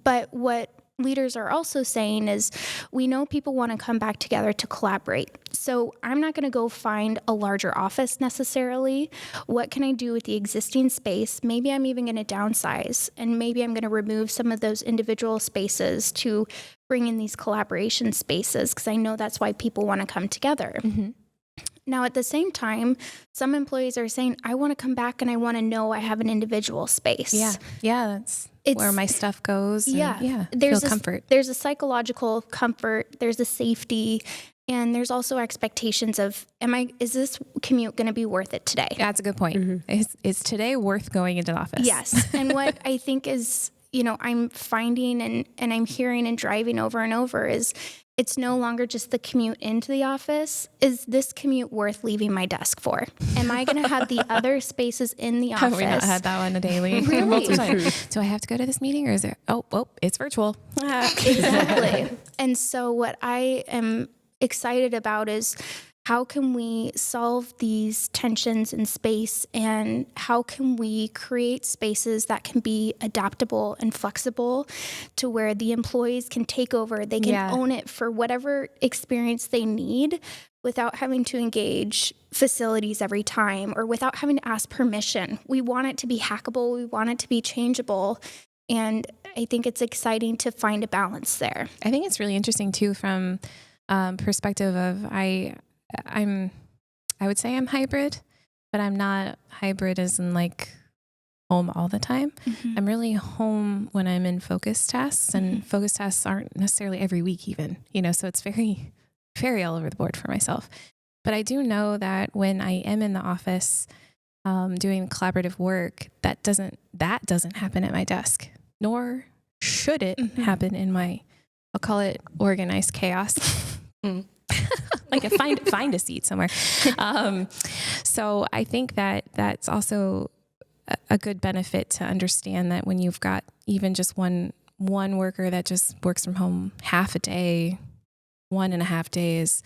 But what leaders are also saying is, we know people want to come back together to collaborate. So I'm not going to go find a larger office necessarily. What can I do with the existing space? Maybe I'm even going to downsize, and maybe I'm going to remove some of those individual spaces to bring in these collaboration spaces, because I know that's why people want to come together. Now, at the same time, some employees are saying, I want to come back and I want to know I have an individual space. Yeah. It's where my stuff goes. And, There's feel comfort. There's a psychological comfort. There's a safety. And there's also expectations of, is this commute going to be worth it today? That's a good point. Is today worth going into the office? Yes. And what I think is, I'm finding and I'm hearing and driving over and over is, it's no longer just the commute into the office. Is this commute worth leaving my desk for? Am I going to have the other spaces in the office? Have we not had that one a daily? Really? Multiple times. Do I have to go to this meeting, or is there? Oh, it's virtual. Exactly. And so what I am excited about is, how can we solve these tensions in space, and how can we create spaces that can be adaptable and flexible to where the employees can take over, they can own it for whatever experience they need without having to engage facilities every time or without having to ask permission. We want it to be hackable. We want it to be changeable. And I think it's exciting to find a balance there. I think it's really interesting too, from perspective of I would say I'm hybrid, but I'm not hybrid as in like home all the time. I'm really home when I'm in focus tasks, and focus tasks aren't necessarily every week even, so it's very very all over the board for myself. But I do know that when I am in the office doing collaborative work, that doesn't happen at my desk, nor should it happen in my, I'll call it organized chaos. Like find a seat somewhere. So I think that that's also a good benefit to understand that when you've got even just one worker that just works from home half a day, 1.5 days,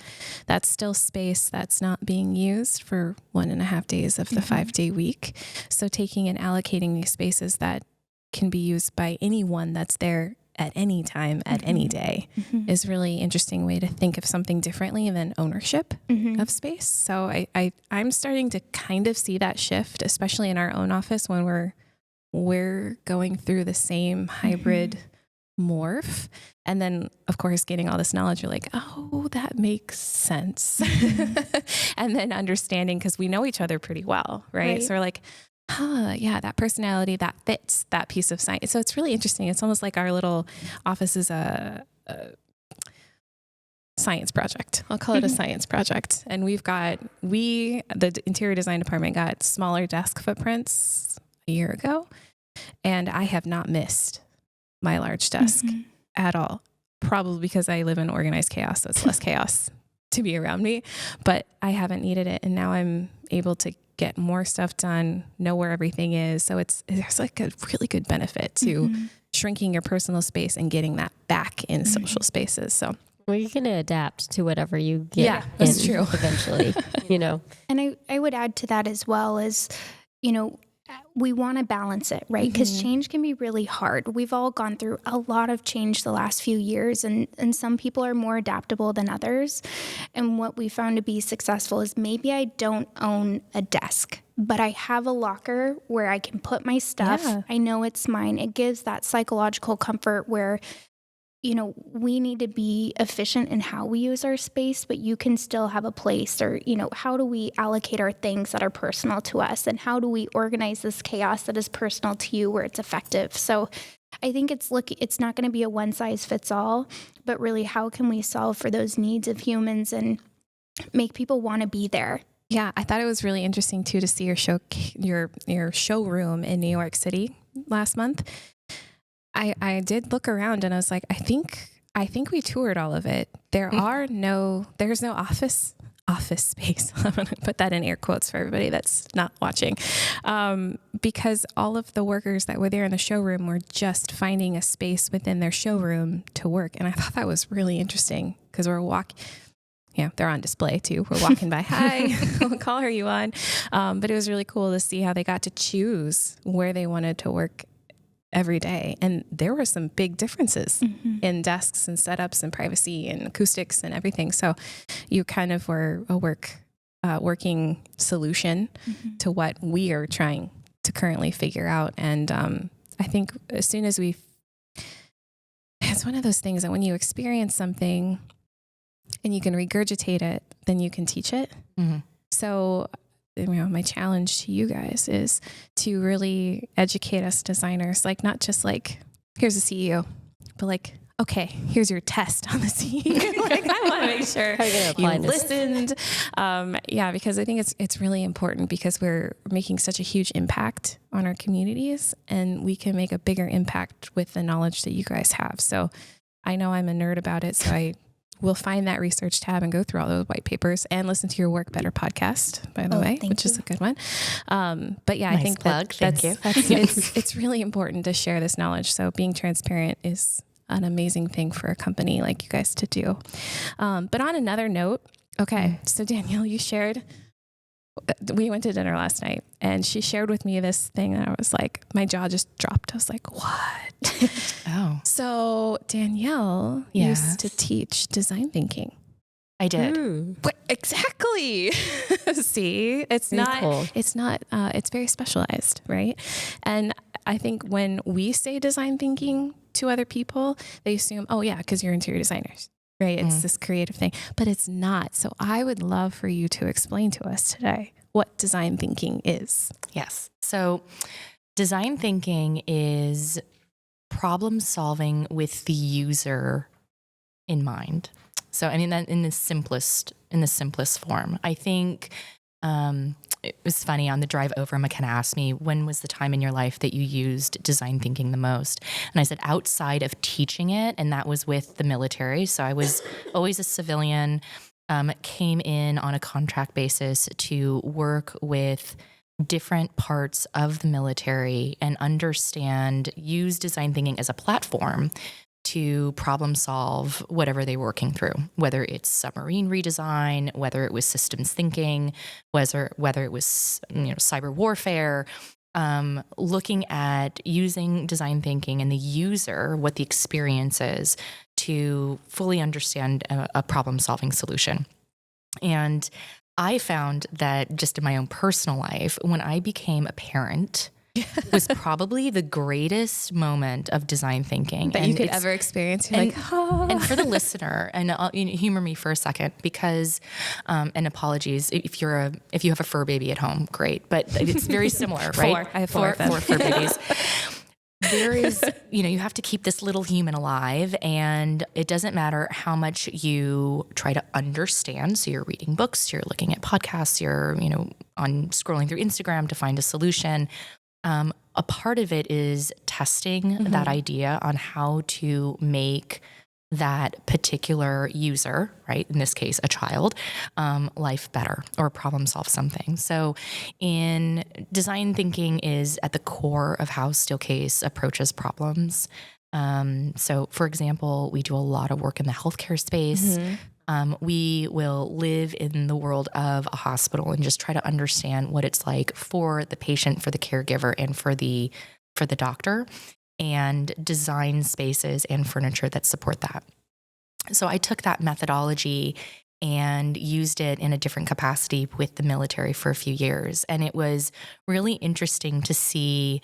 that's still space that's not being used for 1.5 days of the 5-day week. So taking and allocating these spaces that can be used by anyone that's there at any time, at any day, is really interesting way to think of something differently than ownership of space. So I'm starting to kind of see that shift, especially in our own office when we're going through the same hybrid morph. And then, of course, getting all this knowledge, you're like, oh, that makes sense. And then understanding, because we know each other pretty well, right? So we're like, yeah, that personality, that fits that piece of science. So it's really interesting. It's almost like our little office is a science project. I'll call it a science project. And the interior design department got smaller desk footprints a year ago. And I have not missed my large desk at all. Probably because I live in organized chaos, so it's less chaos to be around me. But I haven't needed it. And now I'm able to get more stuff done, know where everything is. So there's like a really good benefit to shrinking your personal space and getting that back in social spaces. So well, you're going to adapt to whatever you get. Yeah, that's true. Eventually, And I would add to that as well as, we want to balance it, right? Because change can be really hard. We've all gone through a lot of change the last few years, and some people are more adaptable than others. And what we found to be successful is maybe I don't own a desk, but I have a locker where I can put my stuff. Yeah. I know it's mine. It gives that psychological comfort where we need to be efficient in how we use our space, but you can still have a place, or, how do we allocate our things that are personal to us, and how do we organize this chaos that is personal to you where it's effective? So I think it's not going to be a one size fits all, but really how can we solve for those needs of humans and make people want to be there? Yeah, I thought it was really interesting too to see your showroom in New York City last month. I did look around and I was like, I think we toured all of it. There's no office space. I'm going to put that in air quotes for everybody that's not watching. Because all of the workers that were there in the showroom were just finding a space within their showroom to work. And I thought that was really interesting because they're on display too. We're walking by, hi, what call are you on? But it was really cool to see how they got to choose where they wanted to work every day. And there were some big differences in desks and setups and privacy and acoustics and everything. So you kind of were a working solution to what we are trying to currently figure out. And I think as soon as it's one of those things that when you experience something and you can regurgitate it, then you can teach it. So my challenge to you guys is to really educate us designers, like not just like, here's a CEO, but like, okay, here's your test on the CEO. Like I want to make sure you listened. Because I think it's really important because we're making such a huge impact on our communities and we can make a bigger impact with the knowledge that you guys have. So I know I'm a nerd about it. So I will find that research tab and go through all those white papers and listen to your Work Better podcast, by the way, which is a good one. But yeah, nice I think plug. Thank you. It's really important to share this knowledge. So being transparent is an amazing thing for a company like you guys to do. But on another note, so Danielle, you shared, we went to dinner last night and she shared with me this thing and I was like, my jaw just dropped. I was like, what? Oh. So Danielle used to teach design thinking. I did. Exactly. See, it's very specialized, right? And I think when we say design thinking to other people, they assume, oh yeah, because you're interior designers. Right? It's this creative thing, but it's not. So I would love for you to explain to us today what design thinking is. Yes. So design thinking is problem solving with the user in mind. So, I mean, that in the simplest form, I think, it was funny on the drive over, McKenna asked me, when was the time in your life that you used design thinking the most? And I said, outside of teaching it. And that was with the military. So I was always a civilian, came in on a contract basis to work with different parts of the military and use design thinking as a platform to problem solve whatever they were working through, whether it's submarine redesign, whether it was systems thinking, whether it was cyber warfare, looking at using design thinking and the user, what the experience is, to fully understand a problem solving solution. And I found that just in my own personal life, when I became a parent, was probably the greatest moment of design thinking that you could ever experience. You're and for the listener, and humor me for a second, because, and apologies if you have a fur baby at home, great, but it's very similar, right? I have four fur babies. There is, you have to keep this little human alive, and it doesn't matter how much you try to understand. So you're reading books, you're looking at podcasts, you're, on scrolling through Instagram to find a solution. A part of it is testing that idea on how to make that particular user, right, in this case, a child, life better or problem solve something. So in design thinking is at the core of how Steelcase approaches problems. So for example, we do a lot of work in the healthcare space. We will live in the world of a hospital and just try to understand what it's like for the patient, for the caregiver, and for the doctor, and design spaces and furniture that support that. So I took that methodology and used it in a different capacity with the military for a few years. And it was really interesting to see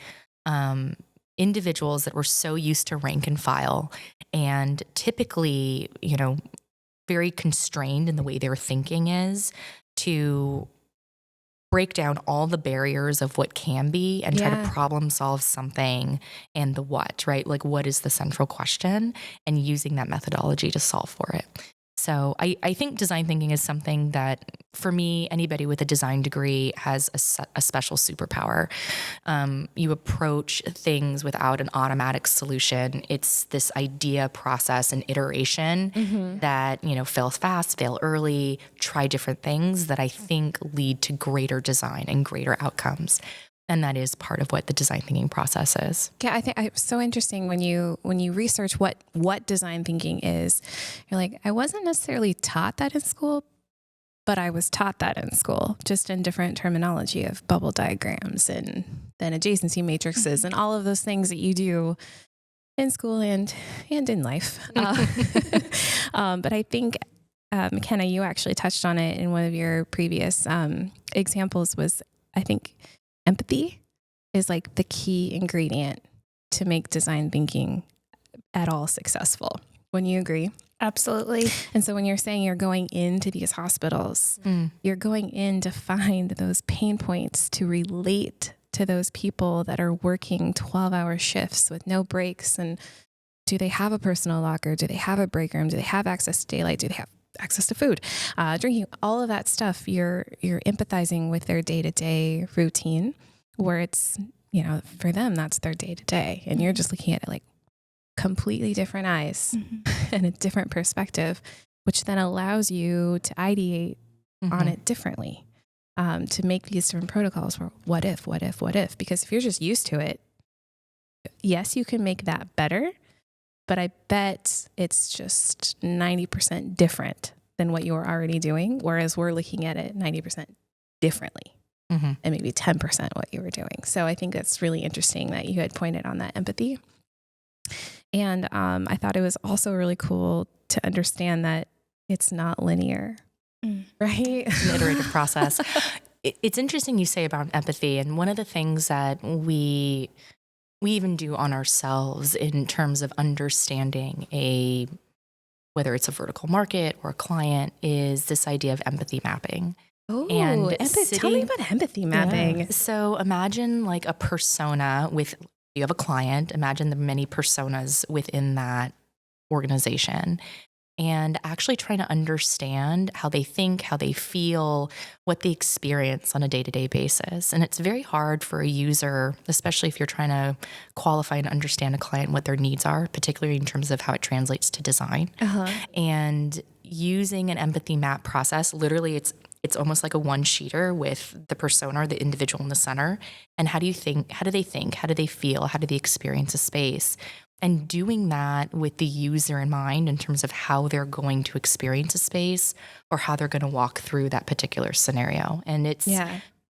individuals that were so used to rank and file and typically, very constrained in the way their thinking is, to break down all the barriers of what can be and try to problem solve something and the what, right? Like, what is the central question, and using that methodology to solve for it. So I think design thinking is something that, for me, anybody with a design degree has a special superpower. You approach things without an automatic solution. It's this idea, process, and iteration that, fail fast, fail early, try different things that I think lead to greater design and greater outcomes. And that is part of what the design thinking process is. Yeah, I think it's so interesting when you research what design thinking is. You're like, I wasn't necessarily taught that in school, but I was taught that in school, just in different terminology of bubble diagrams and then adjacency matrices and all of those things that you do in school and in life. But I think, McKenna, you actually touched on it in one of your previous examples. Was, I think, empathy is like the key ingredient to make design thinking at all successful. Wouldn't you agree? Absolutely. And so when you're saying you're going into these hospitals, you're going in to find those pain points, to relate to those people that are working 12-hour shifts with no breaks. And do they have a personal locker? Do they have a break room? Do they have access to daylight? Do they have access to food, drinking, all of that stuff? You're empathizing with their day-to-day routine, where it's, for them, that's their day-to-day. And you're just looking at it like completely different eyes and a different perspective, which then allows you to ideate on it differently, to make these different protocols for what if, because if you're just used to it, yes, you can make that better, but I bet it's just 90% different than what you're already doing, whereas we're looking at it 90% differently and maybe 10% what you were doing. So I think that's really interesting that you had pointed on that empathy. And I thought it was also really cool to understand that it's not linear, right? It's an iterative process. It's interesting you say about empathy. And one of the things that we even do on ourselves in terms of understanding whether it's a vertical market or a client, is this idea of empathy mapping. Oh, and tell me about empathy mapping. Yeah. So imagine like a persona you have a client, imagine the many personas within that organization. and actually trying to understand how they think, how they feel, what they experience on a day-to-day basis. And it's very hard for a user, especially if you're trying to qualify and understand a client, what their needs are, particularly in terms of how it translates to design. And using an empathy map process, literally it's almost like a one-sheeter with the persona or the individual in the center. And how do they think? How do they feel? How do they experience a space? And doing that with the user in mind in terms of how they're going to experience a space or how they're going to walk through that particular scenario. And it's,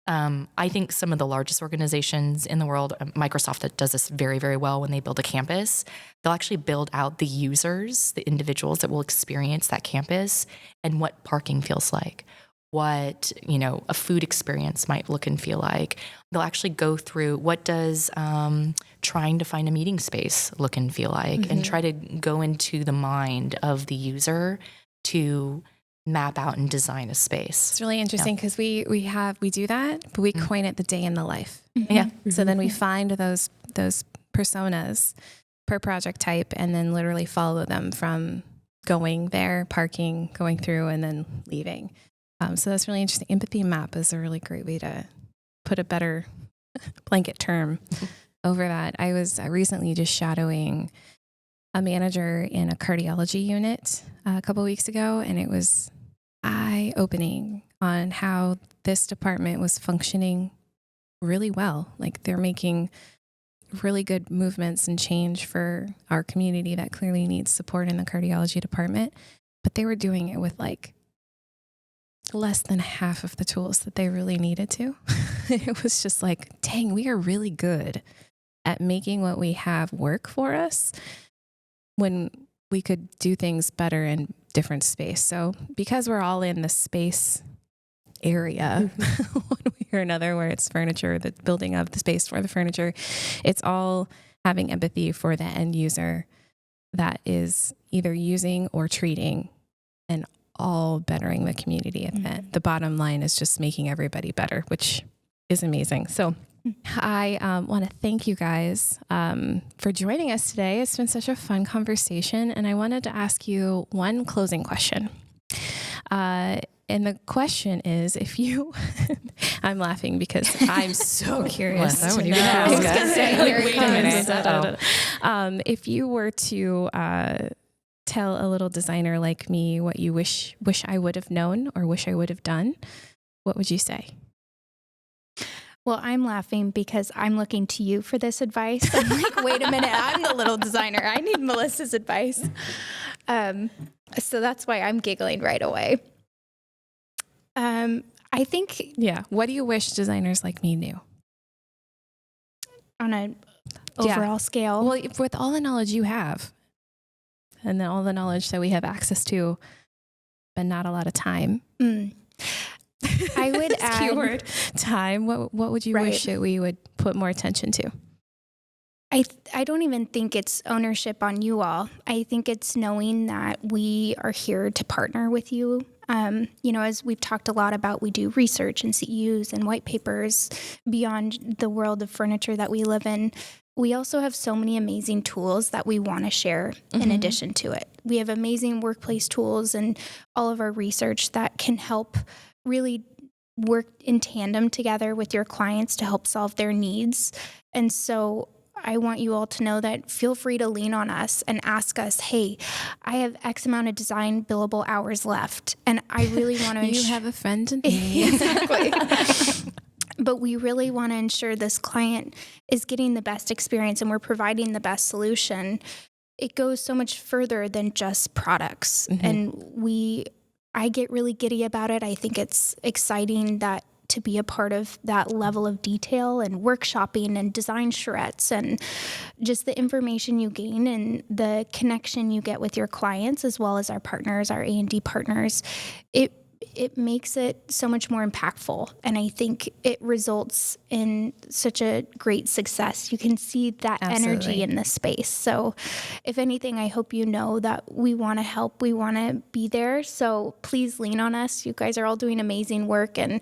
I think some of the largest organizations in the world, Microsoft that does this very, very well when they build a campus, they'll actually build out the users, the individuals that will experience that campus and what parking feels like, what, a food experience might look and feel like. They'll actually go through what does trying to find a meeting space look and feel like, and try to go into the mind of the user to map out and design a space. It's really interesting because we do that, but we coin it the day in the life. Yeah. So then we find those personas per project type and then literally follow them from going there, parking, going through, and then leaving. So that's really interesting. Empathy map is a really great way to put a better blanket term over that. I was recently just shadowing a manager in a cardiology unit a couple of weeks ago, and it was eye-opening on how this department was functioning really well. Like they're making really good movements and change for our community that clearly needs support in the cardiology department, but they were doing it with like less than half of the tools that they really needed to. It was just like, dang, we are really good at making what we have work for us when we could do things better in different space. So because we're all in the space area, one way or another, where it's furniture, the building of the space for the furniture, it's all having empathy for the end user that is either using or treating, and all bettering the community at the end. The bottom line is just making everybody better, which is amazing. So I want to thank you guys for joining us today. It's been such a fun conversation, and I wanted to ask you one closing question. And the question is, if you, I'm laughing because I'm so curious. What are you know. gonna I was ask going to us? say, here it Wait a comes. minute. If you were to tell a little designer like me what you wish I would have known or wish I would have done, what would you say? Well, I'm laughing because I'm looking to you for this advice. I'm like, wait a minute, I'm the little designer. I need Melissa's advice. So that's why I'm giggling right away. I think, What do you wish designers like me knew? on an overall scale. Well, with all the knowledge you have, and then all the knowledge that we have access to, but not a lot of time. I would add keyword time. What would you wish that we would put more attention to? I don't even think it's ownership on you all. I think it's knowing that we are here to partner with you. As we've talked a lot about, we do research and CEUs and white papers beyond the world of furniture that we live in. We also have so many amazing tools that we want to share in addition to it. We have amazing workplace tools and all of our research that can help really work in tandem together with your clients to help solve their needs. And so I want you all to know that feel free to lean on us and ask us, hey, I have X amount of design billable hours left, and I really want to... You have a friend in me. Exactly. But we really want to ensure this client is getting the best experience and we're providing the best solution. It goes so much further than just products. And I get really giddy about it. I think it's exciting to be a part of that level of detail and workshopping and design charrettes and just the information you gain and the connection you get with your clients as well as our partners, our A&D partners. It makes it so much more impactful. And I think it results in such a great success. You can see that energy in the space. So if anything, I hope you know that we want to help. We want to be there. So please lean on us. You guys are all doing amazing work. And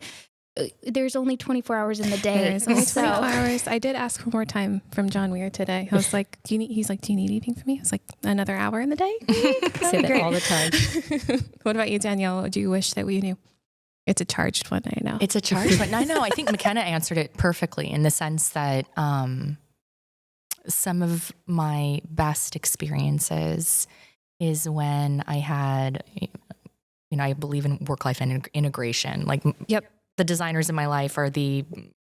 there's only 24 hours in the day. There's only 24 hours. I did ask for more time from John Weir today. I was like, he's like, do you need anything from me? I was like, another hour in the day? Say that all the time. What about you, Danielle? Do you wish that we knew? It's a charged one, I know. It's a charged one. I know. I think McKenna answered it perfectly in the sense that some of my best experiences is when I had, I believe in work-life integration. Like, yep. The designers in my life are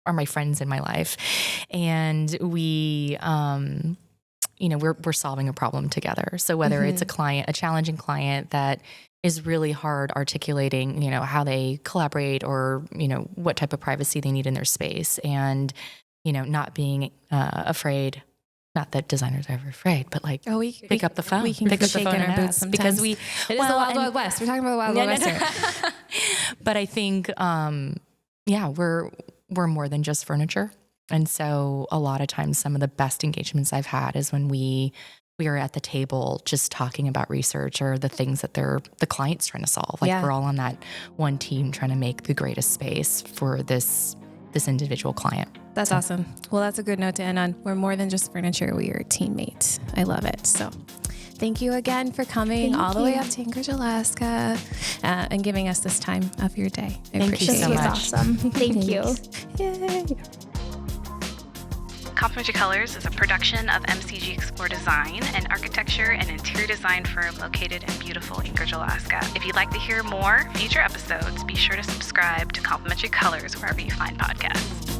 my friends in my life, and we, we're solving a problem together. So whether it's a challenging client that is really hard articulating, how they collaborate or, what type of privacy they need in their space, and, not being afraid. Not that designers are ever afraid, but we pick up the phone. We can pick get up the phone in our boots because it is the Wild West. We're talking about the Wild West here. But I think, we're more than just furniture. And so a lot of times some of the best engagements I've had is when we are at the table just talking about research or the things that the client's trying to solve. We're all on that one team trying to make the greatest space for this individual client. That's awesome. Well, that's a good note to end on. We're more than just furniture. We are teammates. I love it. So thank you again for coming all the way up to Anchorage, Alaska, and giving us this time of your day. I appreciate you so it. much. Awesome. Thank you. Yay. Complementary Colors is a production of MCG Explore Design, an architecture and interior design firm located in beautiful Anchorage, Alaska. If you'd like to hear more future episodes, be sure to subscribe to Complementary Colors wherever you find podcasts.